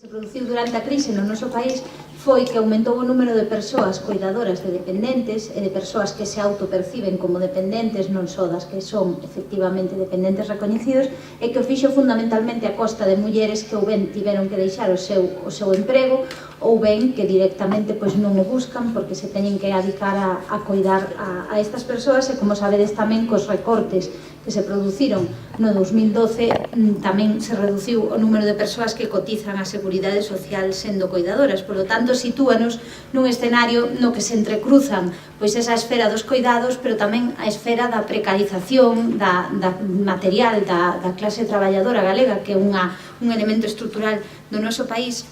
Se produciu durante a crise no noso país foi que aumentou o número de persoas cuidadoras de dependentes e de persoas que se autoperciben como dependentes, non só das que son efectivamente dependentes recoñecidos, e que o fixo fundamentalmente a costa de mulleres que ou ben tiveron que deixar o seu emprego ou ben que directamente non o buscan porque se teñen que adicar a cuidar a estas persoas e, como sabedes tamén, cos recortes que se produciron no 2012 tamén se reduciu o número de persoas que cotizan a Seguridade Social sendo cuidadoras. Por lo tanto, sitúanos nun escenario no que se entrecruzan pois esa esfera dos cuidados, pero tamén a esfera da precarización da material da clase traballadora galega, que é un elemento estrutural do noso país.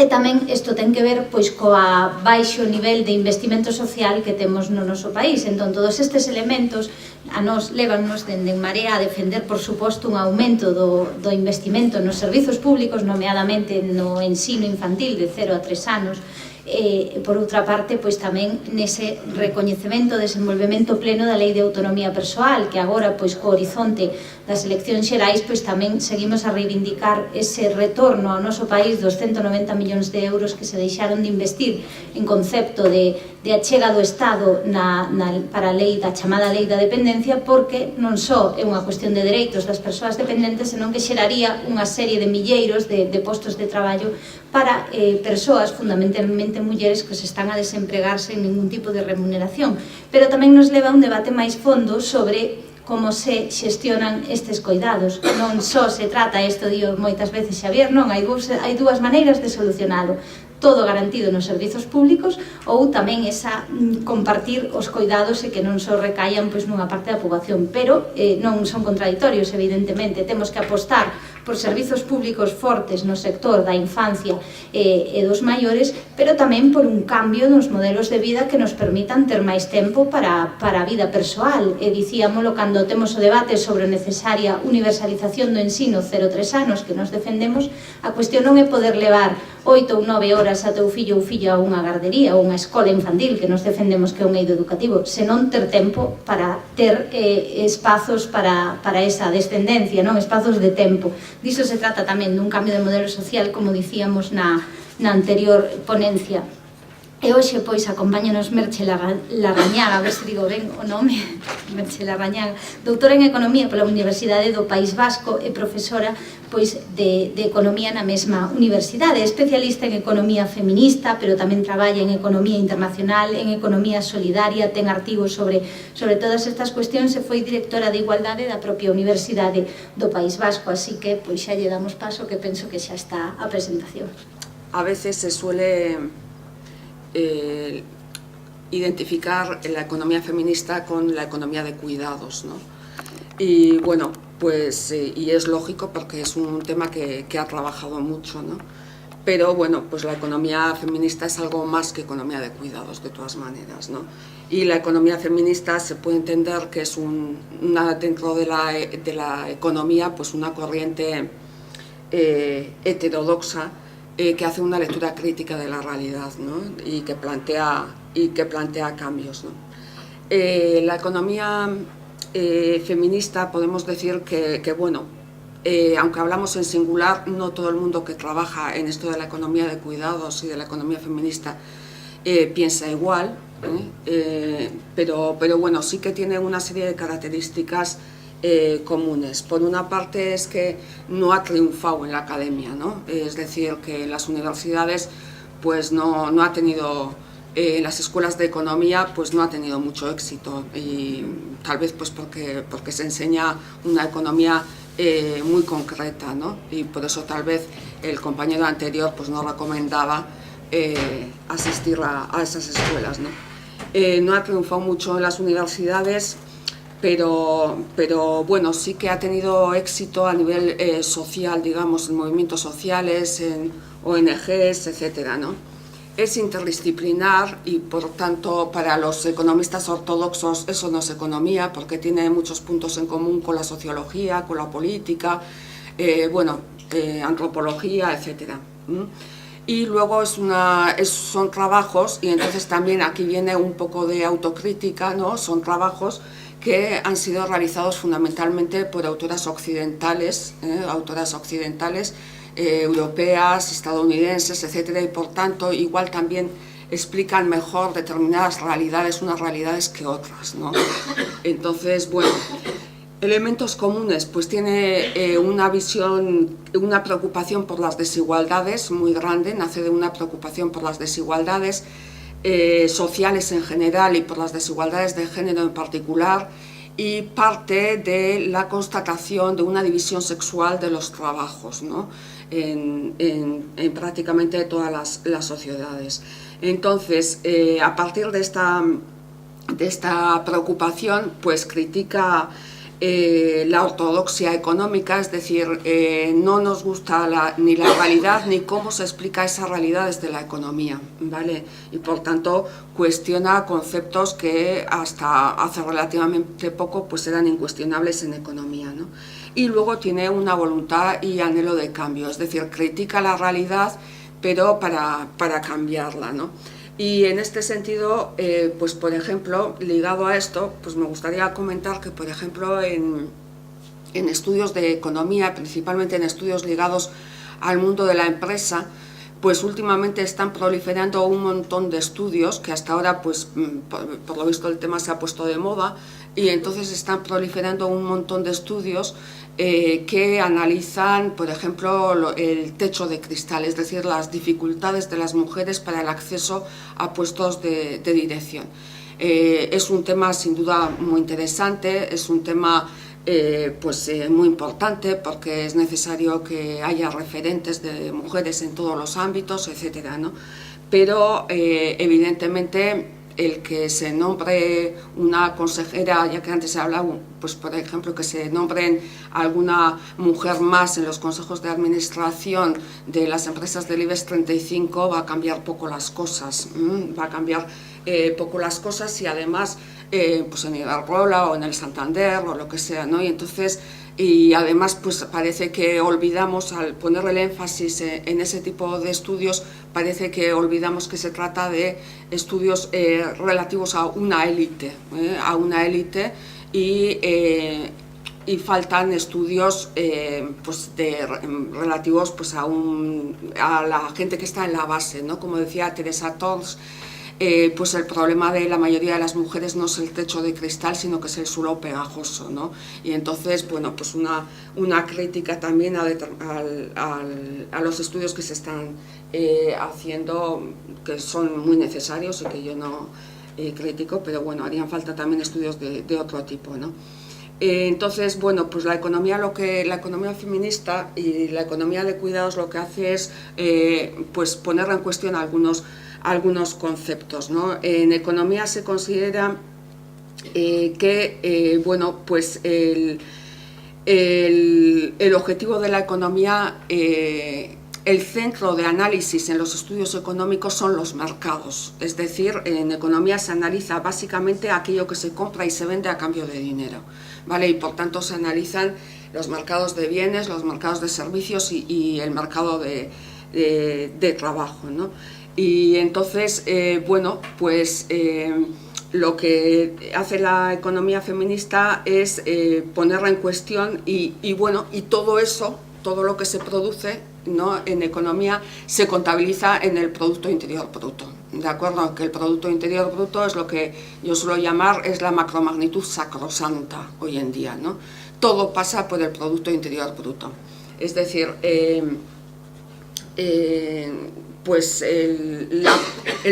E tamén isto ten que ver pois coa baixo nivel de investimento social que temos no noso país. Entón, todos estes elementos a nos levannos dende En Marea a defender, por suposto, un aumento do investimento nos servizos públicos, nomeadamente no ensino infantil de 0 a 3 anos, e, por outra parte, pois tamén nese recoñecemento, desenvolvemento pleno da Lei de Autonomía Persoal, que agora, pois co horizonte das eleccións xerais, pois tamén seguimos a reivindicar ese retorno ao noso país dos 190 millóns de euros que se deixaron de investir en concepto de achega do Estado para a lei da chamada Lei da Dependencia, porque non só é unha cuestión de dereitos das persoas dependentes, senón que xeraría unha serie de milleiros de postos de traballo para persoas, fundamentalmente mulleres, que se están a desempregarse en ningún tipo de remuneración. Pero tamén nos leva a un debate máis fondo sobre como se xestionan estes cuidados. Non só se trata, isto dio moitas veces Xavier, non, hai dúas maneiras de solucionalo: todo garantido nos servizos públicos ou tamén esa compartir os cuidados e que non só recaian nunha parte da poboación, pero non son contraditorios, evidentemente. Temos que apostar por servizos públicos fortes no sector da infancia e dos maiores, pero tamén por un cambio nos modelos de vida que nos permitan ter máis tempo para a vida persoal. E dicíamolo cando temos o debate sobre a necesaria universalización do ensino 0-3 anos que nos defendemos, a cuestión non é poder levar 8 ou 9 horas a teu fillo ou filla a unha gardería ou unha escola infantil, que nos defendemos que é un eido educativo, senón ter tempo para ter espazos para esa descendencia, non, espazos de tempo. Diso se trata tamén dun cambio de modelo social, como dicíamos na anterior ponencia. E hoxe, pois, acompáñanos Merche Larrañaga, a ver se digo ben o nome, Merche Larrañaga, doutora en Economía pola Universidade do País Vasco e profesora, pois, de Economía na mesma universidade, especialista en Economía feminista, pero tamén traballa en Economía internacional, en Economía solidaria, ten artigos sobre todas estas cuestións e foi directora de Igualdade da propia Universidade do País Vasco, así que, pois, xa lle damos paso, que penso que xa está a presentación. A veces se suele identificar la economía feminista con la economía de cuidados, ¿no? Y bueno, pues y es lógico porque es un tema que ha trabajado mucho, ¿no? Pero bueno, pues la economía feminista es algo más que economía de cuidados, de todas maneras, ¿no? Y la economía feminista se puede entender que es dentro de la economía, pues una corriente heterodoxa, que hace una lectura crítica de la realidad, ¿no? y que plantea cambios, ¿no? La economía feminista, podemos decir que bueno, aunque hablamos en singular, no todo el mundo que trabaja en esto de la economía de cuidados y de la economía feminista piensa igual, pero bueno, sí que tiene una serie de características comunes. Por una parte es que no ha triunfado en la academia, ¿no? Es decir, que en las universidades pues no ha tenido, en las escuelas de economía pues no ha tenido mucho éxito, y tal vez pues porque se enseña una economía muy concreta, ¿no? Y por eso tal vez el compañero anterior pues no recomendaba asistir a esas escuelas, ¿no? No ha triunfado mucho en las universidades, pero bueno, sí que ha tenido éxito a nivel social, digamos, en movimientos sociales, en ONGs, etcétera, ¿no? Es interdisciplinar y, por tanto, para los economistas ortodoxos eso no es economía, porque tiene muchos puntos en común con la sociología, con la política, antropología, etcétera. Y luego son trabajos, y entonces también aquí viene un poco de autocrítica, ¿no? Son trabajos que han sido realizados fundamentalmente por autoras occidentales europeas, estadounidenses, etcétera, y por tanto igual también explican mejor determinadas realidades, unas realidades que otras, ¿no? Entonces, bueno, elementos comunes, pues tiene una visión, una preocupación por las desigualdades muy grande, nace de una preocupación por las desigualdades sociales en general y por las desigualdades de género en particular, y parte de la constatación de una división sexual de los trabajos, ¿no? en prácticamente todas las sociedades. Entonces, a partir de esta preocupación, pues critica la ortodoxia económica, es decir, no nos gusta ni la realidad ni cómo se explica esa realidad desde la economía, ¿vale? Y por tanto cuestiona conceptos que hasta hace relativamente poco pues eran incuestionables en economía, ¿no? Y luego tiene una voluntad y anhelo de cambio, es decir, critica la realidad pero para cambiarla, ¿no? Y en este sentido, pues por ejemplo, ligado a esto, pues me gustaría comentar que, por ejemplo, en estudios de economía, principalmente en estudios ligados al mundo de la empresa, pues últimamente están proliferando un montón de estudios que hasta ahora, pues por lo visto el tema se ha puesto de moda, y entonces están proliferando un montón de estudios que analizan, por ejemplo, el techo de cristal, es decir, las dificultades de las mujeres para el acceso a puestos de dirección. Es un tema sin duda muy interesante, es un tema muy importante porque es necesario que haya referentes de mujeres en todos los ámbitos, etcétera, ¿no? Pero evidentemente el que se nombre una consejera, ya que antes se ha hablado, pues por ejemplo que se nombren alguna mujer más en los consejos de administración de las empresas del IBEX 35, va a cambiar poco las cosas, va a cambiar poco las cosas, y además pues en Iberdrola o en el Santander o lo que sea, ¿no? Y además pues parece que olvidamos, al poner el énfasis en ese tipo de estudios, parece que olvidamos que se trata de estudios relativos a una élite, y faltan estudios relativos pues a la gente que está en la base, ¿no? Como decía Teresa Tors, pues el problema de la mayoría de las mujeres no es el techo de cristal, sino que es el suelo pegajoso, ¿no? Y entonces, bueno, pues una crítica también a los estudios que se están haciendo, que son muy necesarios y que yo no critico, pero bueno, harían falta también estudios de otro tipo, ¿no? Entonces, bueno, pues la economía feminista y la economía de cuidados lo que hace es pues poner en cuestión algunos conceptos, ¿no? En economía se considera que bueno, pues el objetivo de la economía, el centro de análisis en los estudios económicos son los mercados, es decir, en economía se analiza básicamente aquello que se compra y se vende a cambio de dinero, ¿vale? Y por tanto se analizan los mercados de bienes, los mercados de servicios y el mercado de trabajo, ¿no? Y entonces, bueno, pues lo que hace la economía feminista es ponerla en cuestión y bueno, y todo eso, todo lo que se produce, ¿no?, en economía se contabiliza en el Producto Interior Bruto, ¿de acuerdo? Que el Producto Interior Bruto es lo que yo suelo llamar, es la macromagnitud sacrosanta hoy en día, ¿no? Todo pasa por el Producto Interior Bruto, es decir, pues el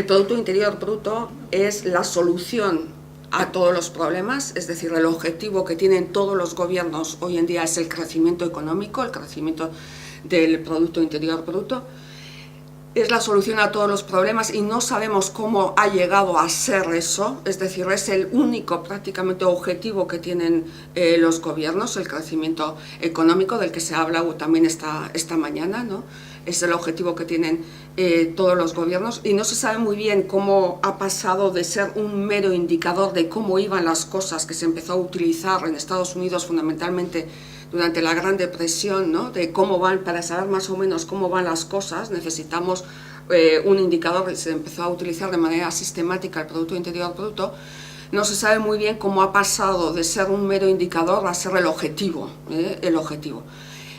Producto Interior Bruto es la solución a todos los problemas, es decir, el objetivo que tienen todos los gobiernos hoy en día es el crecimiento económico, el crecimiento del Producto Interior Bruto, es la solución a todos los problemas y no sabemos cómo ha llegado a ser eso, es decir, es el único prácticamente objetivo que tienen los gobiernos, el crecimiento económico del que se ha hablado también esta mañana, ¿no? Es el objetivo que tienen todos los gobiernos y no se sabe muy bien cómo ha pasado de ser un mero indicador de cómo iban las cosas, que se empezó a utilizar en Estados Unidos fundamentalmente durante la Gran Depresión, ¿no?, de cómo van, para saber más o menos cómo van las cosas, necesitamos un indicador que se empezó a utilizar de manera sistemática, el Producto Interior Bruto. No se sabe muy bien cómo ha pasado de ser un mero indicador a ser el objetivo,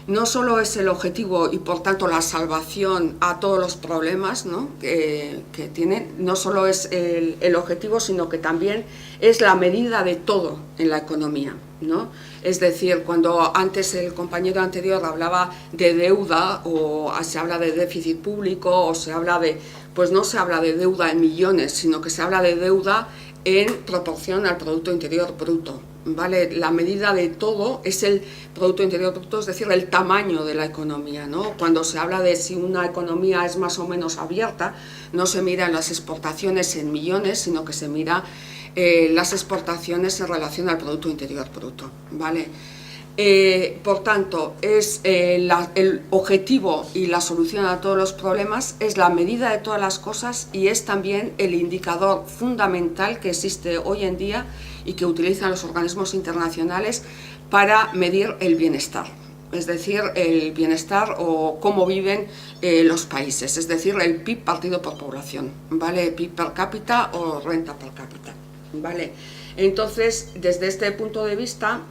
no solo es el objetivo y por tanto la salvación a todos los problemas, ¿no?, que tienen, no solo es el objetivo, sino que también es la medida de todo en la economía, ¿no? Es decir, cuando antes el compañero anterior hablaba de deuda o se habla de déficit público o se habla de, pues no se habla de deuda en millones, sino que se habla de deuda en proporción al Producto Interior Bruto, ¿vale? La medida de todo es el Producto Interior Bruto, es decir, el tamaño de la economía, ¿no? Cuando se habla de si una economía es más o menos abierta, no se miran las exportaciones en millones, sino que se mira las exportaciones en relación al Producto Interior Bruto, ¿vale? Por tanto, es el objetivo y la solución a todos los problemas, es la medida de todas las cosas y es también el indicador fundamental que existe hoy en día y que utilizan los organismos internacionales para medir el bienestar. Es decir, el bienestar o cómo viven los países, es decir, el PIB partido por población, ¿vale? PIB per cápita o renta per cápita, ¿vale? Entonces, desde este punto de vista,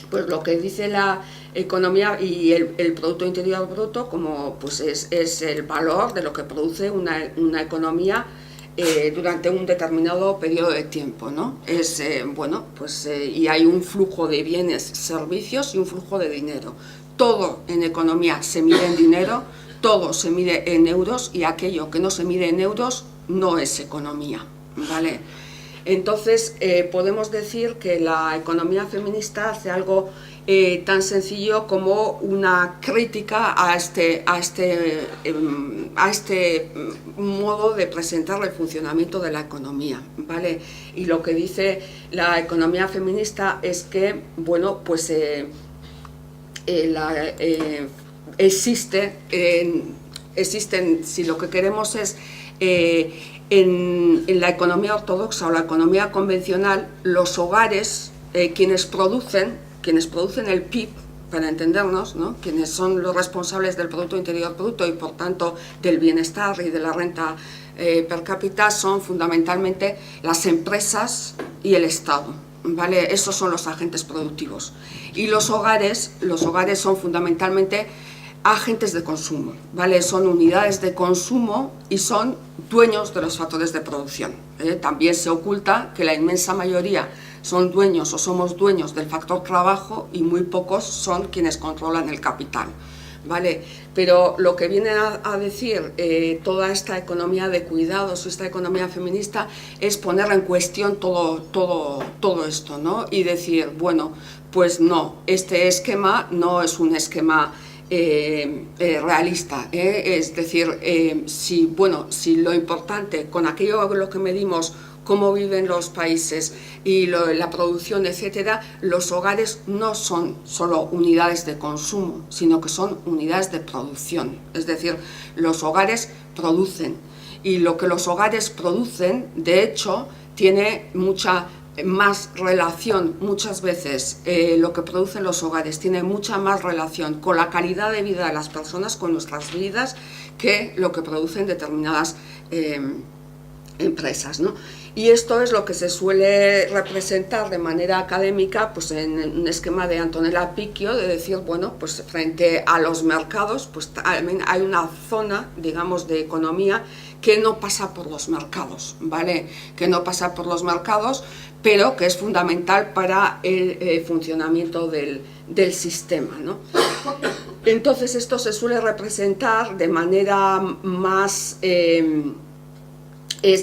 pues lo que dice la economía y el Producto Interior Bruto, como pues es el valor de lo que produce una economía durante un determinado periodo de tiempo, ¿no? Es, bueno, pues, y hay un flujo de bienes, servicios y un flujo de dinero. Todo en economía se mide en dinero, todo se mide en euros y aquello que no se mide en euros no es economía, ¿vale? Entonces, podemos decir que la economía feminista hace algo tan sencillo como una crítica a este modo de presentar el funcionamiento de la economía, ¿vale? Y lo que dice la economía feminista es que, bueno, pues existen, si lo que queremos es en la economía ortodoxa o la economía convencional, los hogares, quienes producen el PIB, para entendernos, ¿no?, quienes son los responsables del Producto Interior Bruto y por tanto del bienestar y de la renta per cápita, son fundamentalmente las empresas y el Estado, ¿vale? Esos son los agentes productivos. Y los hogares son fundamentalmente agentes de consumo, ¿vale? Son unidades de consumo y son dueños de los factores de producción. También se oculta que la inmensa mayoría son dueños o somos dueños del factor trabajo y muy pocos son quienes controlan el capital, ¿vale? Pero lo que viene a decir toda esta economía de cuidados, esta economía feminista, es poner en cuestión todo esto, ¿no? Y decir, bueno, pues no, este esquema no es un esquema realista, es decir, si lo importante con aquello con lo que medimos cómo viven los países y la producción, etcétera, los hogares no son solo unidades de consumo, sino que son unidades de producción, es decir, los hogares producen y lo que los hogares producen, de hecho, tiene mucha más relación, muchas veces lo que producen los hogares tiene mucha más relación con la calidad de vida de las personas, con nuestras vidas, que lo que producen determinadas empresas, ¿no? Y esto es lo que se suele representar de manera académica, pues en un esquema de Antonella Picchio, de decir, bueno, pues frente a los mercados, pues también hay una zona, digamos, de economía que no pasa por los mercados, ¿vale? Que no pasa por los mercados, pero que es fundamental para el funcionamiento del sistema, ¿no? Entonces esto se suele representar de manera más, es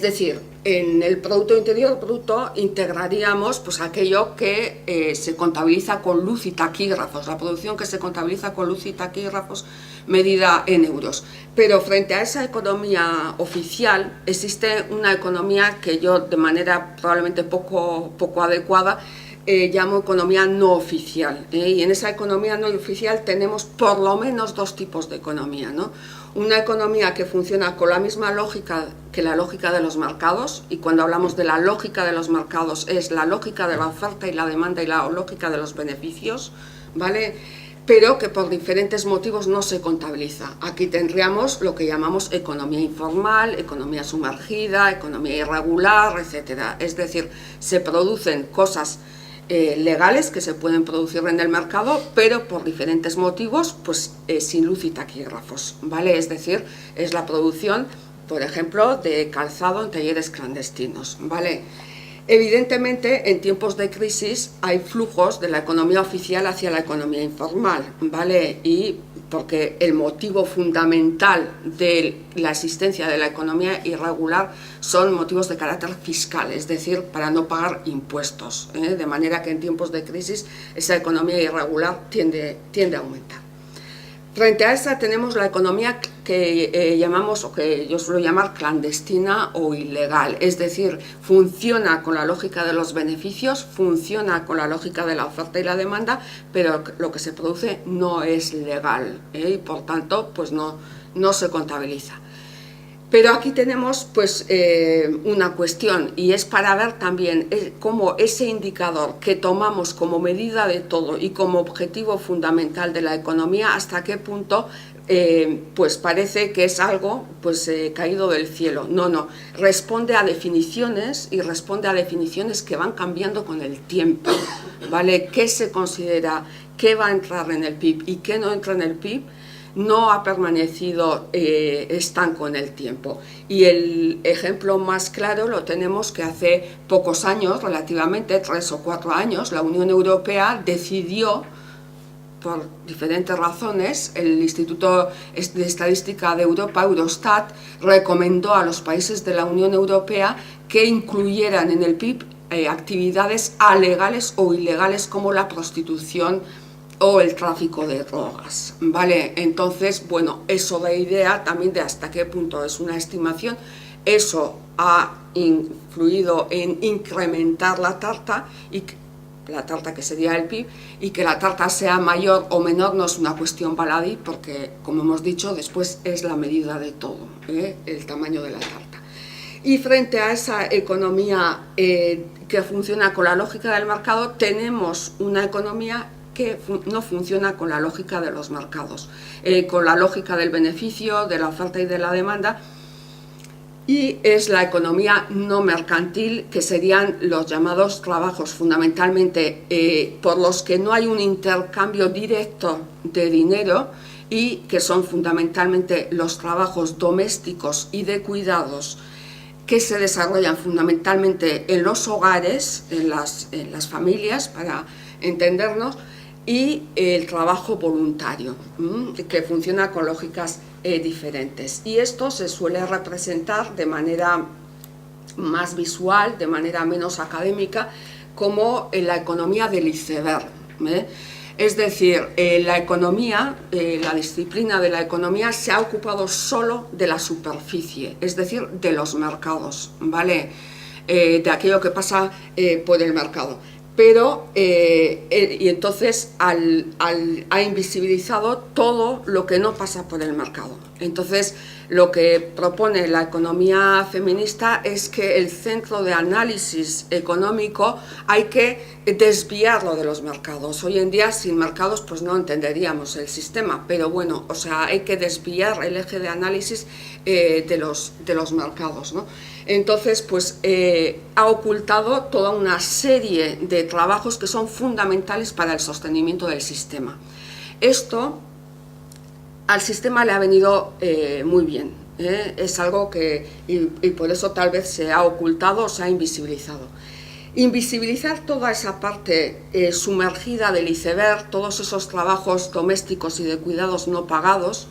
decir, en el Producto Interior Bruto integraríamos pues aquello que se contabiliza con luz y taquígrafos, la producción que se contabiliza con luz y taquígrafos medida en euros. Pero frente a esa economía oficial existe una economía que yo de manera probablemente poco adecuada llamo economía no oficial, y en esa economía no oficial tenemos por lo menos dos tipos de economía, ¿no? Una economía que funciona con la misma lógica que la lógica de los mercados, y cuando hablamos de la lógica de los mercados es la lógica de la oferta y la demanda y la lógica de los beneficios, ¿vale? Pero que por diferentes motivos no se contabiliza. Aquí tendríamos lo que llamamos economía informal, economía sumergida, economía irregular, etc. Es decir, se producen cosas legales que se pueden producir en el mercado, pero por diferentes motivos, pues sin luz y taquígrafos, ¿vale? Es decir, es la producción, por ejemplo, de calzado en talleres clandestinos, ¿vale? Evidentemente, en tiempos de crisis hay flujos de la economía oficial hacia la economía informal, ¿vale? Y porque el motivo fundamental de la existencia de la economía irregular son motivos de carácter fiscal, es decir, para no pagar impuestos, de manera que en tiempos de crisis esa economía irregular tiende a aumentar. Frente a esa tenemos la economía que llamamos, o que yo suelo llamar clandestina o ilegal, es decir, funciona con la lógica de los beneficios, funciona con la lógica de la oferta y la demanda, pero lo que se produce no es legal, y por tanto pues no se contabiliza. Pero aquí tenemos pues una cuestión, y es para ver también cómo ese indicador que tomamos como medida de todo y como objetivo fundamental de la economía, hasta qué punto pues parece que es algo pues caído del cielo. No, responde a definiciones, y responde a definiciones que van cambiando con el tiempo, ¿vale? ¿Qué se considera, qué va a entrar en el PIB y qué no entra en el PIB? No ha permanecido estanco en el tiempo. Y el ejemplo más claro lo tenemos que hace pocos años, relativamente 3 o 4 años, la Unión Europea decidió, por diferentes razones, el Instituto de Estadística de Europa, Eurostat, recomendó a los países de la Unión Europea que incluyeran en el PIB actividades alegales o ilegales como la prostitución o el tráfico de drogas, ¿vale? Entonces, bueno, eso da idea también de hasta qué punto es una estimación. Eso ha influido en incrementar la tarta, y la tarta que sería el PIB, y que la tarta sea mayor o menor no es una cuestión baladí, porque, como hemos dicho, después es la medida de todo, el tamaño de la tarta. Y frente a esa economía que funciona con la lógica del mercado, tenemos una economía que no funciona con la lógica de los mercados, con la lógica del beneficio, de la oferta y de la demanda, y es la economía no mercantil, que serían los llamados trabajos fundamentalmente por los que no hay un intercambio directo de dinero, y que son fundamentalmente los trabajos domésticos y de cuidados, que se desarrollan fundamentalmente en los hogares, en las familias, para entendernos, y el trabajo voluntario, que funciona con lógicas diferentes. Y esto se suele representar de manera más visual, de manera menos académica, como en la economía del iceberg. Es decir, la economía, la disciplina de la economía se ha ocupado solo de la superficie, es decir, de los mercados, ¿vale? De aquello que pasa por el mercado. Pero, y entonces ha invisibilizado todo lo que no pasa por el mercado. Entonces, lo que propone la economía feminista es que el centro de análisis económico hay que desviarlo de los mercados. Hoy en día, sin mercados, pues no entenderíamos el sistema, pero bueno, o sea, hay que desviar el eje de análisis de los mercados, ¿no? Entonces, pues ha ocultado toda una serie de trabajos que son fundamentales para el sostenimiento del sistema. Esto al sistema le ha venido muy bien, es algo que, y por eso tal vez se ha ocultado o se ha invisibilizado. Invisibilizar toda esa parte sumergida del iceberg, todos esos trabajos domésticos y de cuidados no pagados,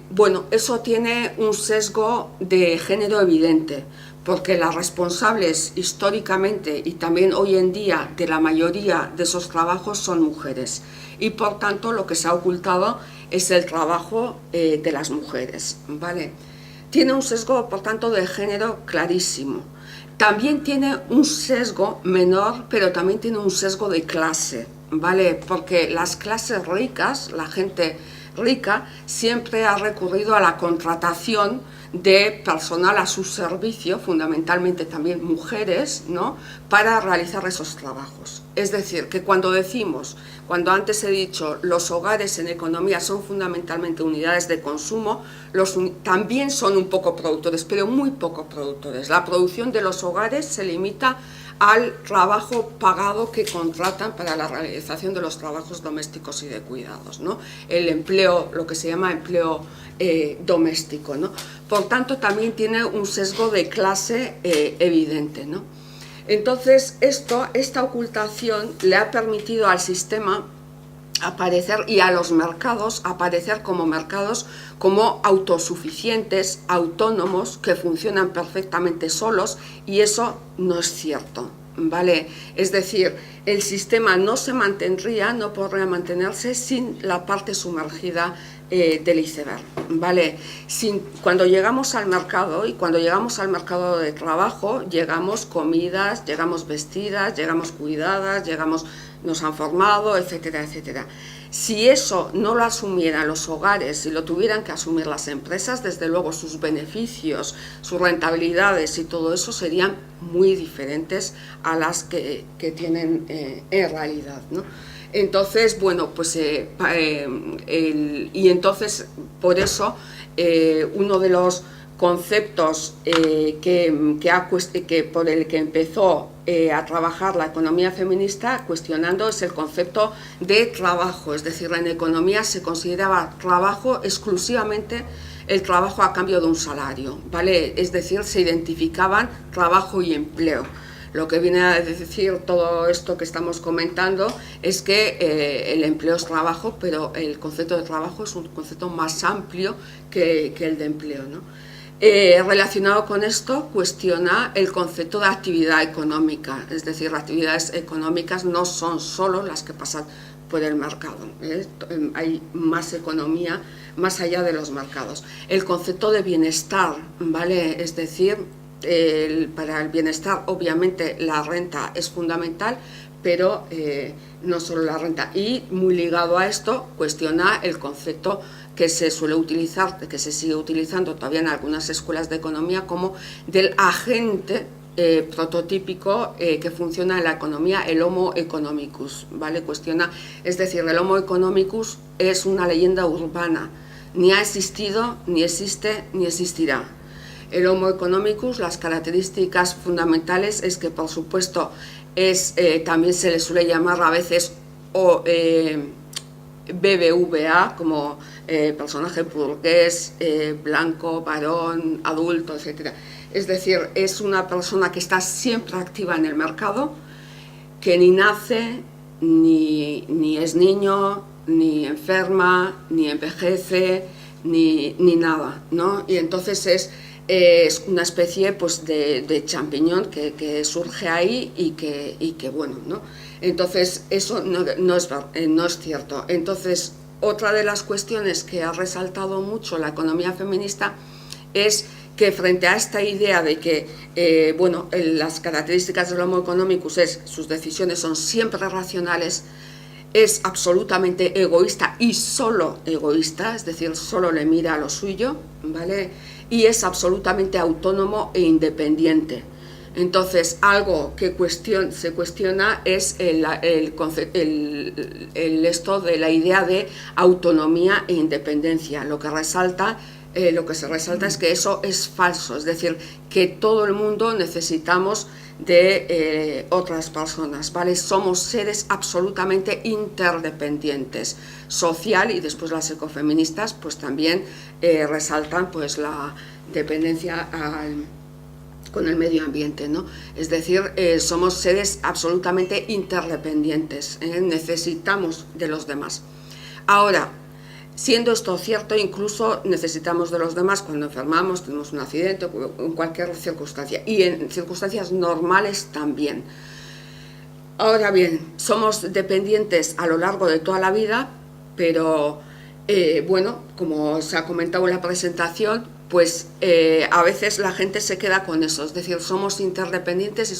bueno, eso tiene un sesgo de género evidente, porque las responsables históricamente y también hoy en día de la mayoría de esos trabajos son mujeres, y por tanto lo que se ha ocultado es el trabajo de las mujeres, ¿vale? Tiene un sesgo, por tanto, de género clarísimo. También tiene un sesgo menor, pero también tiene un sesgo de clase, ¿vale? Porque las clases ricas, la gente rica, siempre ha recurrido a la contratación de personal a su servicio, fundamentalmente también mujeres, ¿no?, para realizar esos trabajos. Es decir, que cuando decimos, cuando antes he dicho, los hogares en economía son fundamentalmente unidades de consumo, también son un poco productores, pero muy poco productores. La producción de los hogares se limita al trabajo pagado que contratan para la realización de los trabajos domésticos y de cuidados, ¿no? El empleo, lo que se llama empleo doméstico, ¿no? Por tanto, también tiene un sesgo de clase evidente, ¿no? Entonces, esta ocultación le ha permitido al sistema aparecer y a los mercados aparecer como mercados como autosuficientes, autónomos, que funcionan perfectamente solos, y eso no es cierto, ¿vale? Es decir, el sistema no se mantendría, no podría mantenerse sin la parte sumergida del iceberg, ¿vale? Cuando llegamos al mercado, y cuando llegamos al mercado de trabajo, llegamos comidas, llegamos vestidas, llegamos cuidadas, nos han formado, etcétera, etcétera. Si eso no lo asumieran los hogares y lo tuvieran que asumir las empresas, desde luego sus beneficios, sus rentabilidades y todo eso serían muy diferentes a las que tienen en realidad, ¿no? Entonces, bueno, pues entonces por eso uno de los conceptos por el que empezó a trabajar la economía feminista cuestionando es el concepto de trabajo, es decir, en economía se consideraba trabajo exclusivamente el trabajo a cambio de un salario, ¿vale? Es decir, se identificaban trabajo y empleo. Lo que viene a decir todo esto que estamos comentando es que el empleo es trabajo, pero el concepto de trabajo es un concepto más amplio que el de empleo, ¿no? Relacionado con esto, cuestiona el concepto de actividad económica, es decir, las actividades económicas no son solo las que pasan por el mercado, hay más economía más allá de los mercados. El concepto de bienestar, ¿vale? Es decir, para el bienestar obviamente la renta es fundamental, pero no solo la renta, y muy ligado a esto cuestiona el concepto que se suele utilizar, que se sigue utilizando todavía en algunas escuelas de economía, como del agente prototípico que funciona en la economía, el Homo economicus, ¿vale? Cuestiona, es decir, el Homo economicus es una leyenda urbana, ni ha existido, ni existe, ni existirá. El Homo economicus, las características fundamentales es que, por supuesto, también se le suele llamar a veces BBVA, como personaje burgués, blanco, varón, adulto, etc. Es decir, es una persona que está siempre activa en el mercado, que ni nace, ni es niño, ni enferma, ni envejece, ni nada, ¿no? Y entonces es una especie pues, de champiñón que surge ahí y que bueno, ¿no? Entonces eso no es cierto. Entonces, otra de las cuestiones que ha resaltado mucho la economía feminista es que frente a esta idea de que las características del Homo economicus sus decisiones son siempre racionales, es absolutamente egoísta y solo egoísta, es decir, solo le mira a lo suyo, ¿vale? Y es absolutamente autónomo e independiente. Entonces, algo que se cuestiona es esto de la idea de autonomía e independencia. Lo que se resalta es que eso es falso, es decir, que todo el mundo necesitamos de otras personas, ¿vale? Somos seres absolutamente interdependientes, social, y después las ecofeministas pues también resaltan pues la dependencia con el medio ambiente, ¿no? Es decir, somos seres absolutamente interdependientes, necesitamos de los demás. Ahora, siendo esto cierto, incluso necesitamos de los demás cuando enfermamos, tenemos un accidente, en cualquier circunstancia, y en circunstancias normales también. Ahora bien, somos dependientes a lo largo de toda la vida, pero como se ha comentado en la presentación, pues a veces la gente se queda con eso, es decir, somos interdependientes y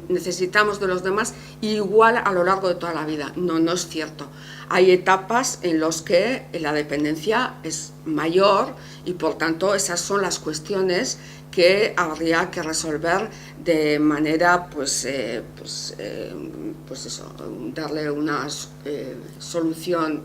necesitamos de los demás igual a lo largo de toda la vida. No es cierto. Hay etapas en las que la dependencia es mayor y por tanto esas son las cuestiones que habría que resolver de manera, darle una solución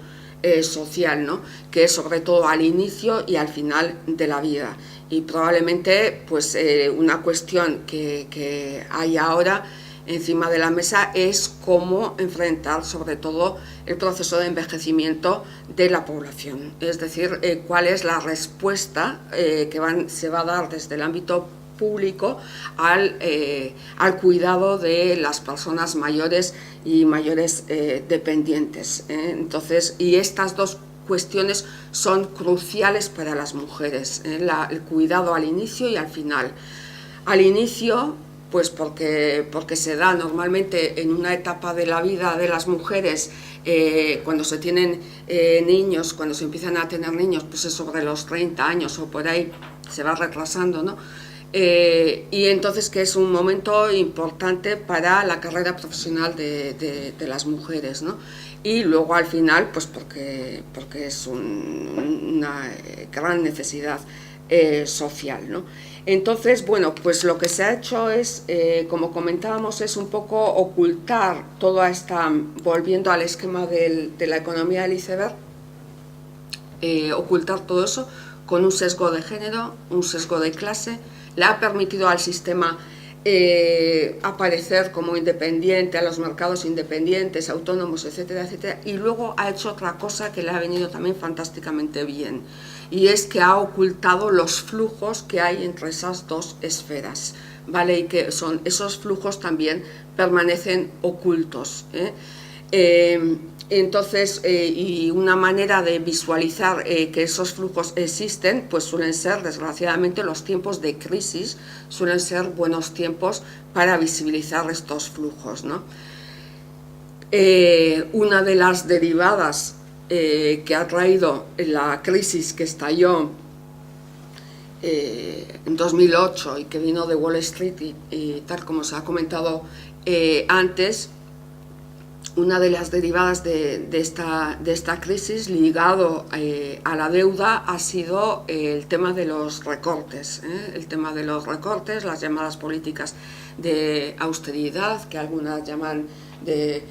social, ¿no? Que es sobre todo al inicio y al final de la vida, Y probablemente pues, una cuestión que hay ahora encima de la mesa es cómo enfrentar sobre todo el proceso de envejecimiento de la población, es decir, cuál es la respuesta que se va a dar desde el ámbito público al cuidado de las personas mayores y mayores dependientes. Entonces, y estas dos cuestiones son cruciales para las mujeres, el cuidado al inicio y al final. Al inicio, pues porque se da normalmente en una etapa de la vida de las mujeres, cuando se tienen niños, cuando se empiezan a tener niños, pues es sobre los 30 años o por ahí, se va retrasando, ¿no? Y entonces que es un momento importante para la carrera profesional de las mujeres, ¿no? Y luego al final, pues porque es una gran necesidad social, ¿no? Entonces, bueno, pues lo que se ha hecho es, como comentábamos, es un poco ocultar toda esta, volviendo al esquema de la economía del iceberg, ocultar todo eso con un sesgo de género, un sesgo de clase. Le ha permitido al sistema aparecer como independiente, a los mercados independientes, autónomos, etcétera, etcétera, y luego ha hecho otra cosa que le ha venido también fantásticamente bien, y es que ha ocultado los flujos que hay entre esas dos esferas, ¿vale? Y que son esos flujos también permanecen ocultos, entonces, y una manera de visualizar que esos flujos existen, pues suelen ser, desgraciadamente, los tiempos de crisis, suelen ser buenos tiempos para visibilizar estos flujos, ¿no? Una de las derivadas que ha traído la crisis que estalló en 2008 y que vino de Wall Street y tal como se ha comentado antes, una de las derivadas de esta crisis ligado a la deuda ha sido el tema de los recortes, el tema de los recortes, las llamadas políticas de austeridad, que algunas llaman de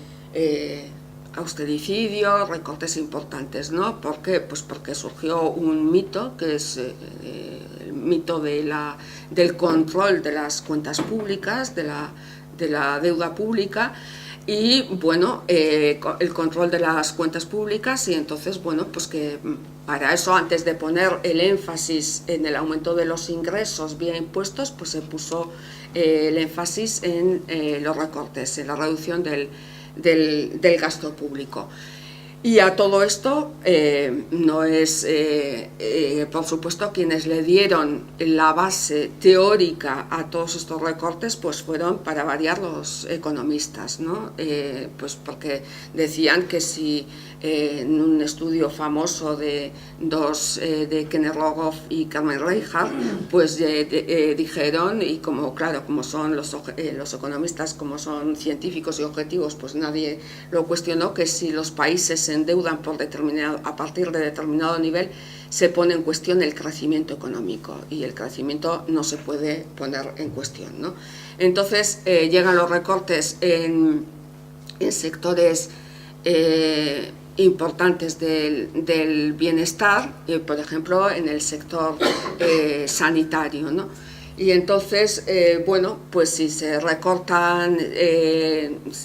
austericidio, recortes importantes, ¿no? ¿Por qué? Pues porque surgió un mito, que es el mito del control de las cuentas públicas, de la deuda pública, y bueno, el control de las cuentas públicas, y entonces, bueno, pues que para eso, antes de poner el énfasis en el aumento de los ingresos vía impuestos, pues se puso el énfasis en los recortes, en la reducción del gasto público. Y a todo esto no es, por supuesto, quienes le dieron la base teórica a todos estos recortes, pues fueron, para variar, los economistas, ¿no? Pues porque decían que si en un estudio famoso de Kenneth Rogoff y Carmen Reinhardt, pues dijeron, y como claro, como son los economistas, como son científicos y objetivos, pues nadie lo cuestionó, que si los países se endeudan a partir de determinado nivel, se pone en cuestión el crecimiento económico, y el crecimiento no se puede poner en cuestión, ¿no? Entonces llegan los recortes en sectores importantes del bienestar, por ejemplo en el sector sanitario, ¿no? Y entonces, bueno, pues si se recortan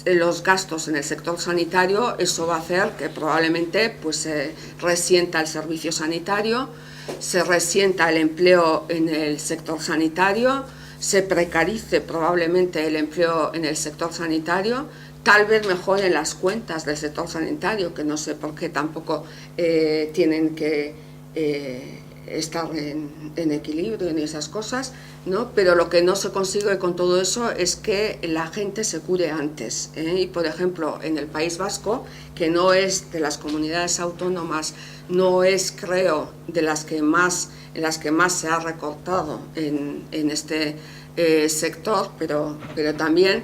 los gastos en el sector sanitario, eso va a hacer que probablemente pues, se resienta el servicio sanitario, se resienta el empleo en el sector sanitario, se precarice probablemente el empleo en el sector sanitario, tal vez mejoren las cuentas del sector sanitario, que no sé por qué tampoco tienen que estar en equilibrio en esas cosas, ¿no? Pero lo que no se consigue con todo eso es que la gente se cure antes, y por ejemplo en el País Vasco, que no es de las comunidades autónomas, no es, creo, de las que más se ha recortado en este sector, pero también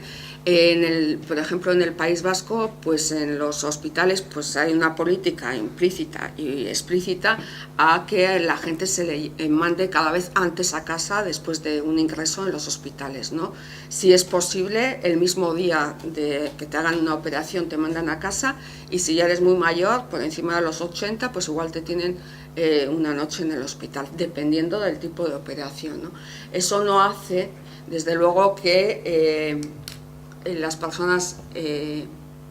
por ejemplo en el País Vasco, pues en los hospitales pues hay una política implícita y explícita a que la gente se le mande cada vez antes a casa después de un ingreso en los hospitales, ¿no? Si es posible, el mismo día de que te hagan una operación te mandan a casa, y si ya eres muy mayor, por encima de los 80, pues igual te tienen una noche en el hospital, dependiendo del tipo de operación, ¿no? Eso no hace, desde luego, que las personas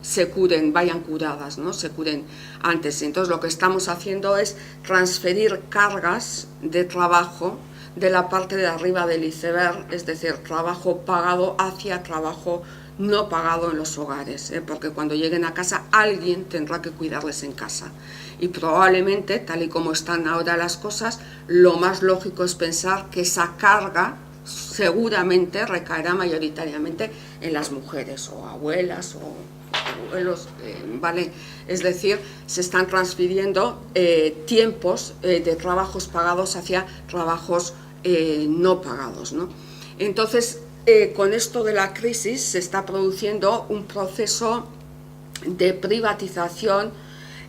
se curen, vayan curadas, ¿no? Se curen antes. Entonces lo que estamos haciendo es transferir cargas de trabajo de la parte de arriba del iceberg, es decir, trabajo pagado hacia trabajo no pagado en los hogares, porque cuando lleguen a casa alguien tendrá que cuidarles en casa. Y probablemente, tal y como están ahora las cosas, lo más lógico es pensar que esa carga seguramente recaerá mayoritariamente en las mujeres o abuelas o abuelos, ¿vale? Es decir, se están transfiriendo tiempos de trabajos pagados hacia trabajos no pagados, ¿no? Entonces, con esto de la crisis se está produciendo un proceso de privatización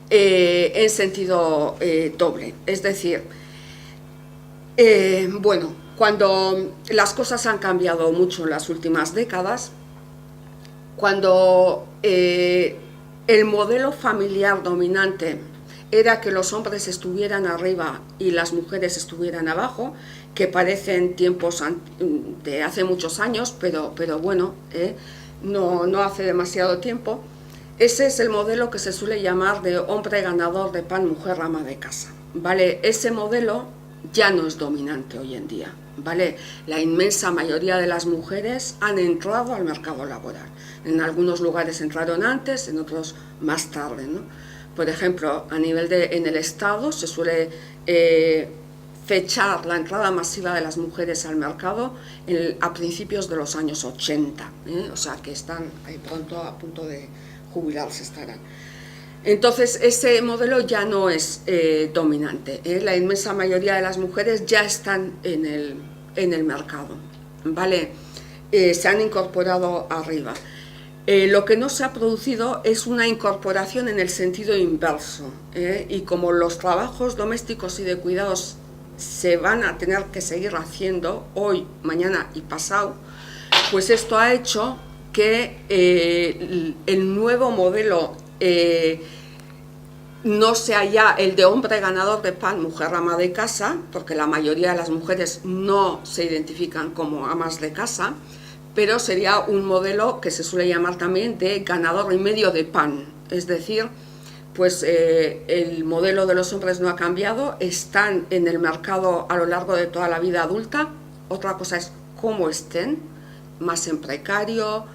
en sentido doble. Es decir, bueno, cuando las cosas han cambiado mucho en las últimas décadas, cuando el modelo familiar dominante era que los hombres estuvieran arriba y las mujeres estuvieran abajo, que parecen tiempos de hace muchos años, pero bueno, no hace demasiado tiempo. Ese es el modelo que se suele llamar de hombre ganador de pan, mujer ama de casa, ¿vale? Ese modelo ya no es dominante hoy en día, ¿vale? La inmensa mayoría de las mujeres han entrado al mercado laboral. En algunos lugares entraron antes, en otros más tarde, ¿no? Por ejemplo, a nivel en el Estado se suele fechar la entrada masiva de las mujeres al mercado a principios de los años 80, o sea que están ahí pronto a punto de jubilarse estarán. Entonces ese modelo ya no es dominante, la inmensa mayoría de las mujeres ya están en el mercado, ¿vale? Se han incorporado arriba. Lo que no se ha producido es una incorporación en el sentido inverso, y como los trabajos domésticos y de cuidados se van a tener que seguir haciendo hoy, mañana y pasado, pues esto ha hecho que el nuevo modelo no sea ya el de hombre ganador de pan, mujer ama de casa, porque la mayoría de las mujeres no se identifican como amas de casa, pero sería un modelo que se suele llamar también de ganador y medio de pan, es decir, pues el modelo de los hombres no ha cambiado, están en el mercado a lo largo de toda la vida adulta, otra cosa es cómo estén, más en precario,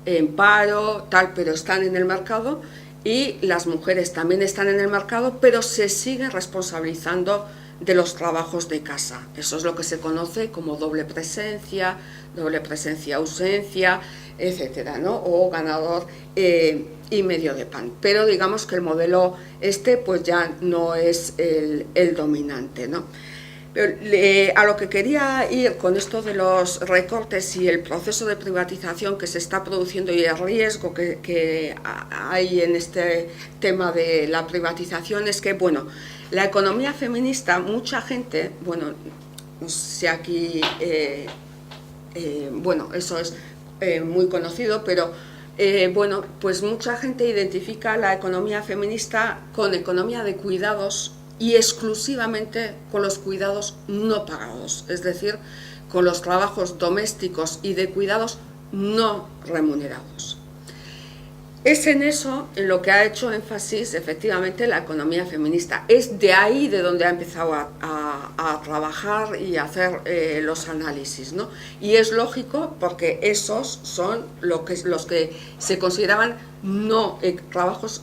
en paro, tal, pero están en el mercado, y las mujeres también están en el mercado, pero se siguen responsabilizando de los trabajos de casa. Eso es lo que se conoce como doble presencia ausencia, etcétera, ¿no? O ganador y medio de pan. Pero digamos que el modelo pues ya no es el dominante, ¿no? Pero, a lo que quería ir con esto de los recortes y el proceso de privatización que se está produciendo y el riesgo que hay en este tema de la privatización es que, bueno, la economía feminista, mucha gente, bueno, no sé aquí, bueno, eso es muy conocido, pero bueno, pues mucha gente identifica la economía feminista con economía de cuidados y exclusivamente con los cuidados no pagados, es decir, con los trabajos domésticos y de cuidados no remunerados. Es en eso en lo que ha hecho énfasis efectivamente la economía feminista. Es de ahí de donde ha empezado a trabajar y a hacer los análisis, ¿no? Y es lógico porque esos son los que se consideraban trabajos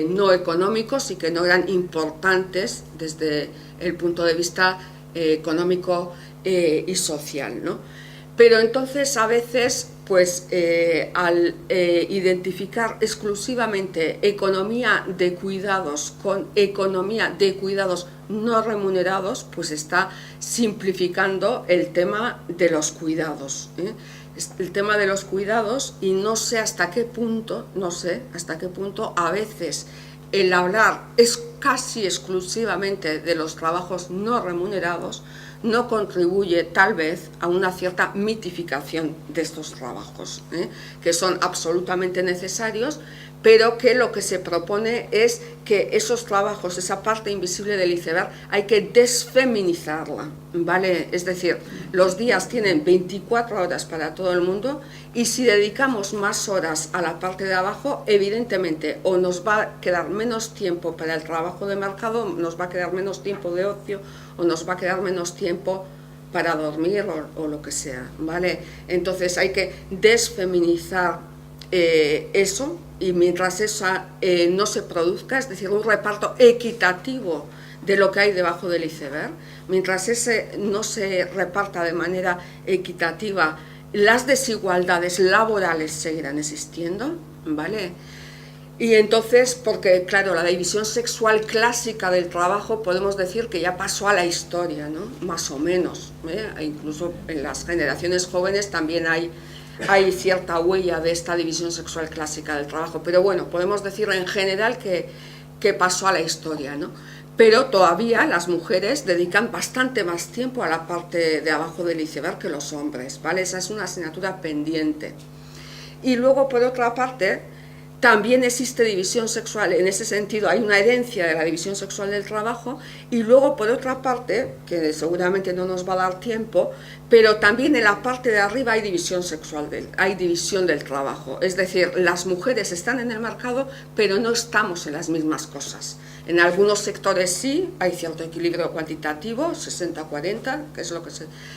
no económicos y que no eran importantes desde el punto de vista económico y social, ¿no? Pero entonces a veces, pues al identificar exclusivamente economía de cuidados con economía de cuidados no remunerados, pues está simplificando el tema de los cuidados, el tema de los cuidados, y no sé hasta qué punto a veces el hablar es casi exclusivamente de los trabajos no remunerados no contribuye tal vez a una cierta mitificación de estos trabajos, que son absolutamente necesarios, pero que lo que se propone es que esos trabajos, esa parte invisible del iceberg, hay que desfeminizarla, ¿vale? Es decir, los días tienen 24 horas para todo el mundo y si dedicamos más horas a la parte de abajo, evidentemente o nos va a quedar menos tiempo para el trabajo de mercado, nos va a quedar menos tiempo de ocio o nos va a quedar menos tiempo para dormir o lo que sea, ¿vale? Entonces hay que desfeminizar eso, y mientras eso no se produzca, es decir, un reparto equitativo de lo que hay debajo del iceberg, mientras ese no se reparta de manera equitativa, las desigualdades laborales seguirán existiendo, ¿vale? Y entonces, porque claro, la división sexual clásica del trabajo podemos decir que ya pasó a la historia, ¿no? Más o menos, e incluso en las generaciones jóvenes también hay cierta huella de esta división sexual clásica del trabajo, pero bueno, podemos decir en general que pasó a la historia, ¿no? Pero todavía las mujeres dedican bastante más tiempo a la parte de abajo del iceberg que los hombres, ¿vale? Esa es una asignatura pendiente. Y luego, por otra parte, también existe división sexual, en ese sentido hay una herencia de la división sexual del trabajo, y luego por otra parte, que seguramente no nos va a dar tiempo, pero también en la parte de arriba hay división sexual, hay división del trabajo, es decir, las mujeres están en el mercado, pero no estamos en las mismas cosas. En algunos sectores sí, hay cierto equilibrio cuantitativo, 60-40, que es lo que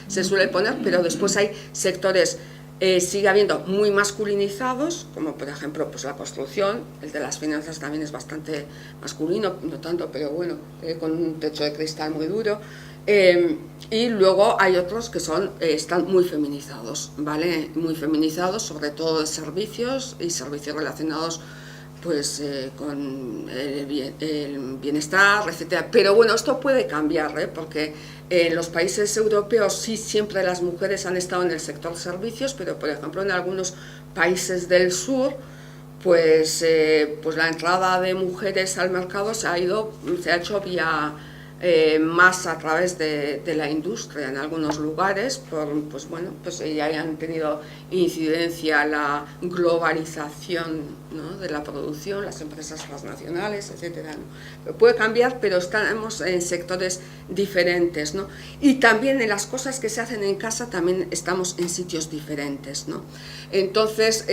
se suele poner, pero después hay sectores sigue habiendo muy masculinizados, como por ejemplo pues la construcción, el de las finanzas también es bastante masculino, no tanto, pero bueno, con un techo de cristal muy duro, y luego hay otros que están muy feminizados, ¿vale? Muy feminizados, sobre todo de servicios y servicios relacionados pues con el bienestar, etcétera. Pero bueno, esto puede cambiar, porque en los países europeos sí siempre las mujeres han estado en el sector servicios, pero por ejemplo en algunos países del sur, pues la entrada de mujeres al mercado se ha hecho vía más a través de la industria en algunos lugares, pues ya hayan tenido incidencia la globalización, ¿no?, de la producción, las empresas transnacionales, etcétera, ¿no? Puede cambiar, pero estamos en sectores diferentes, ¿no? Y también en las cosas que se hacen en casa también estamos en sitios diferentes, ¿no? Entonces,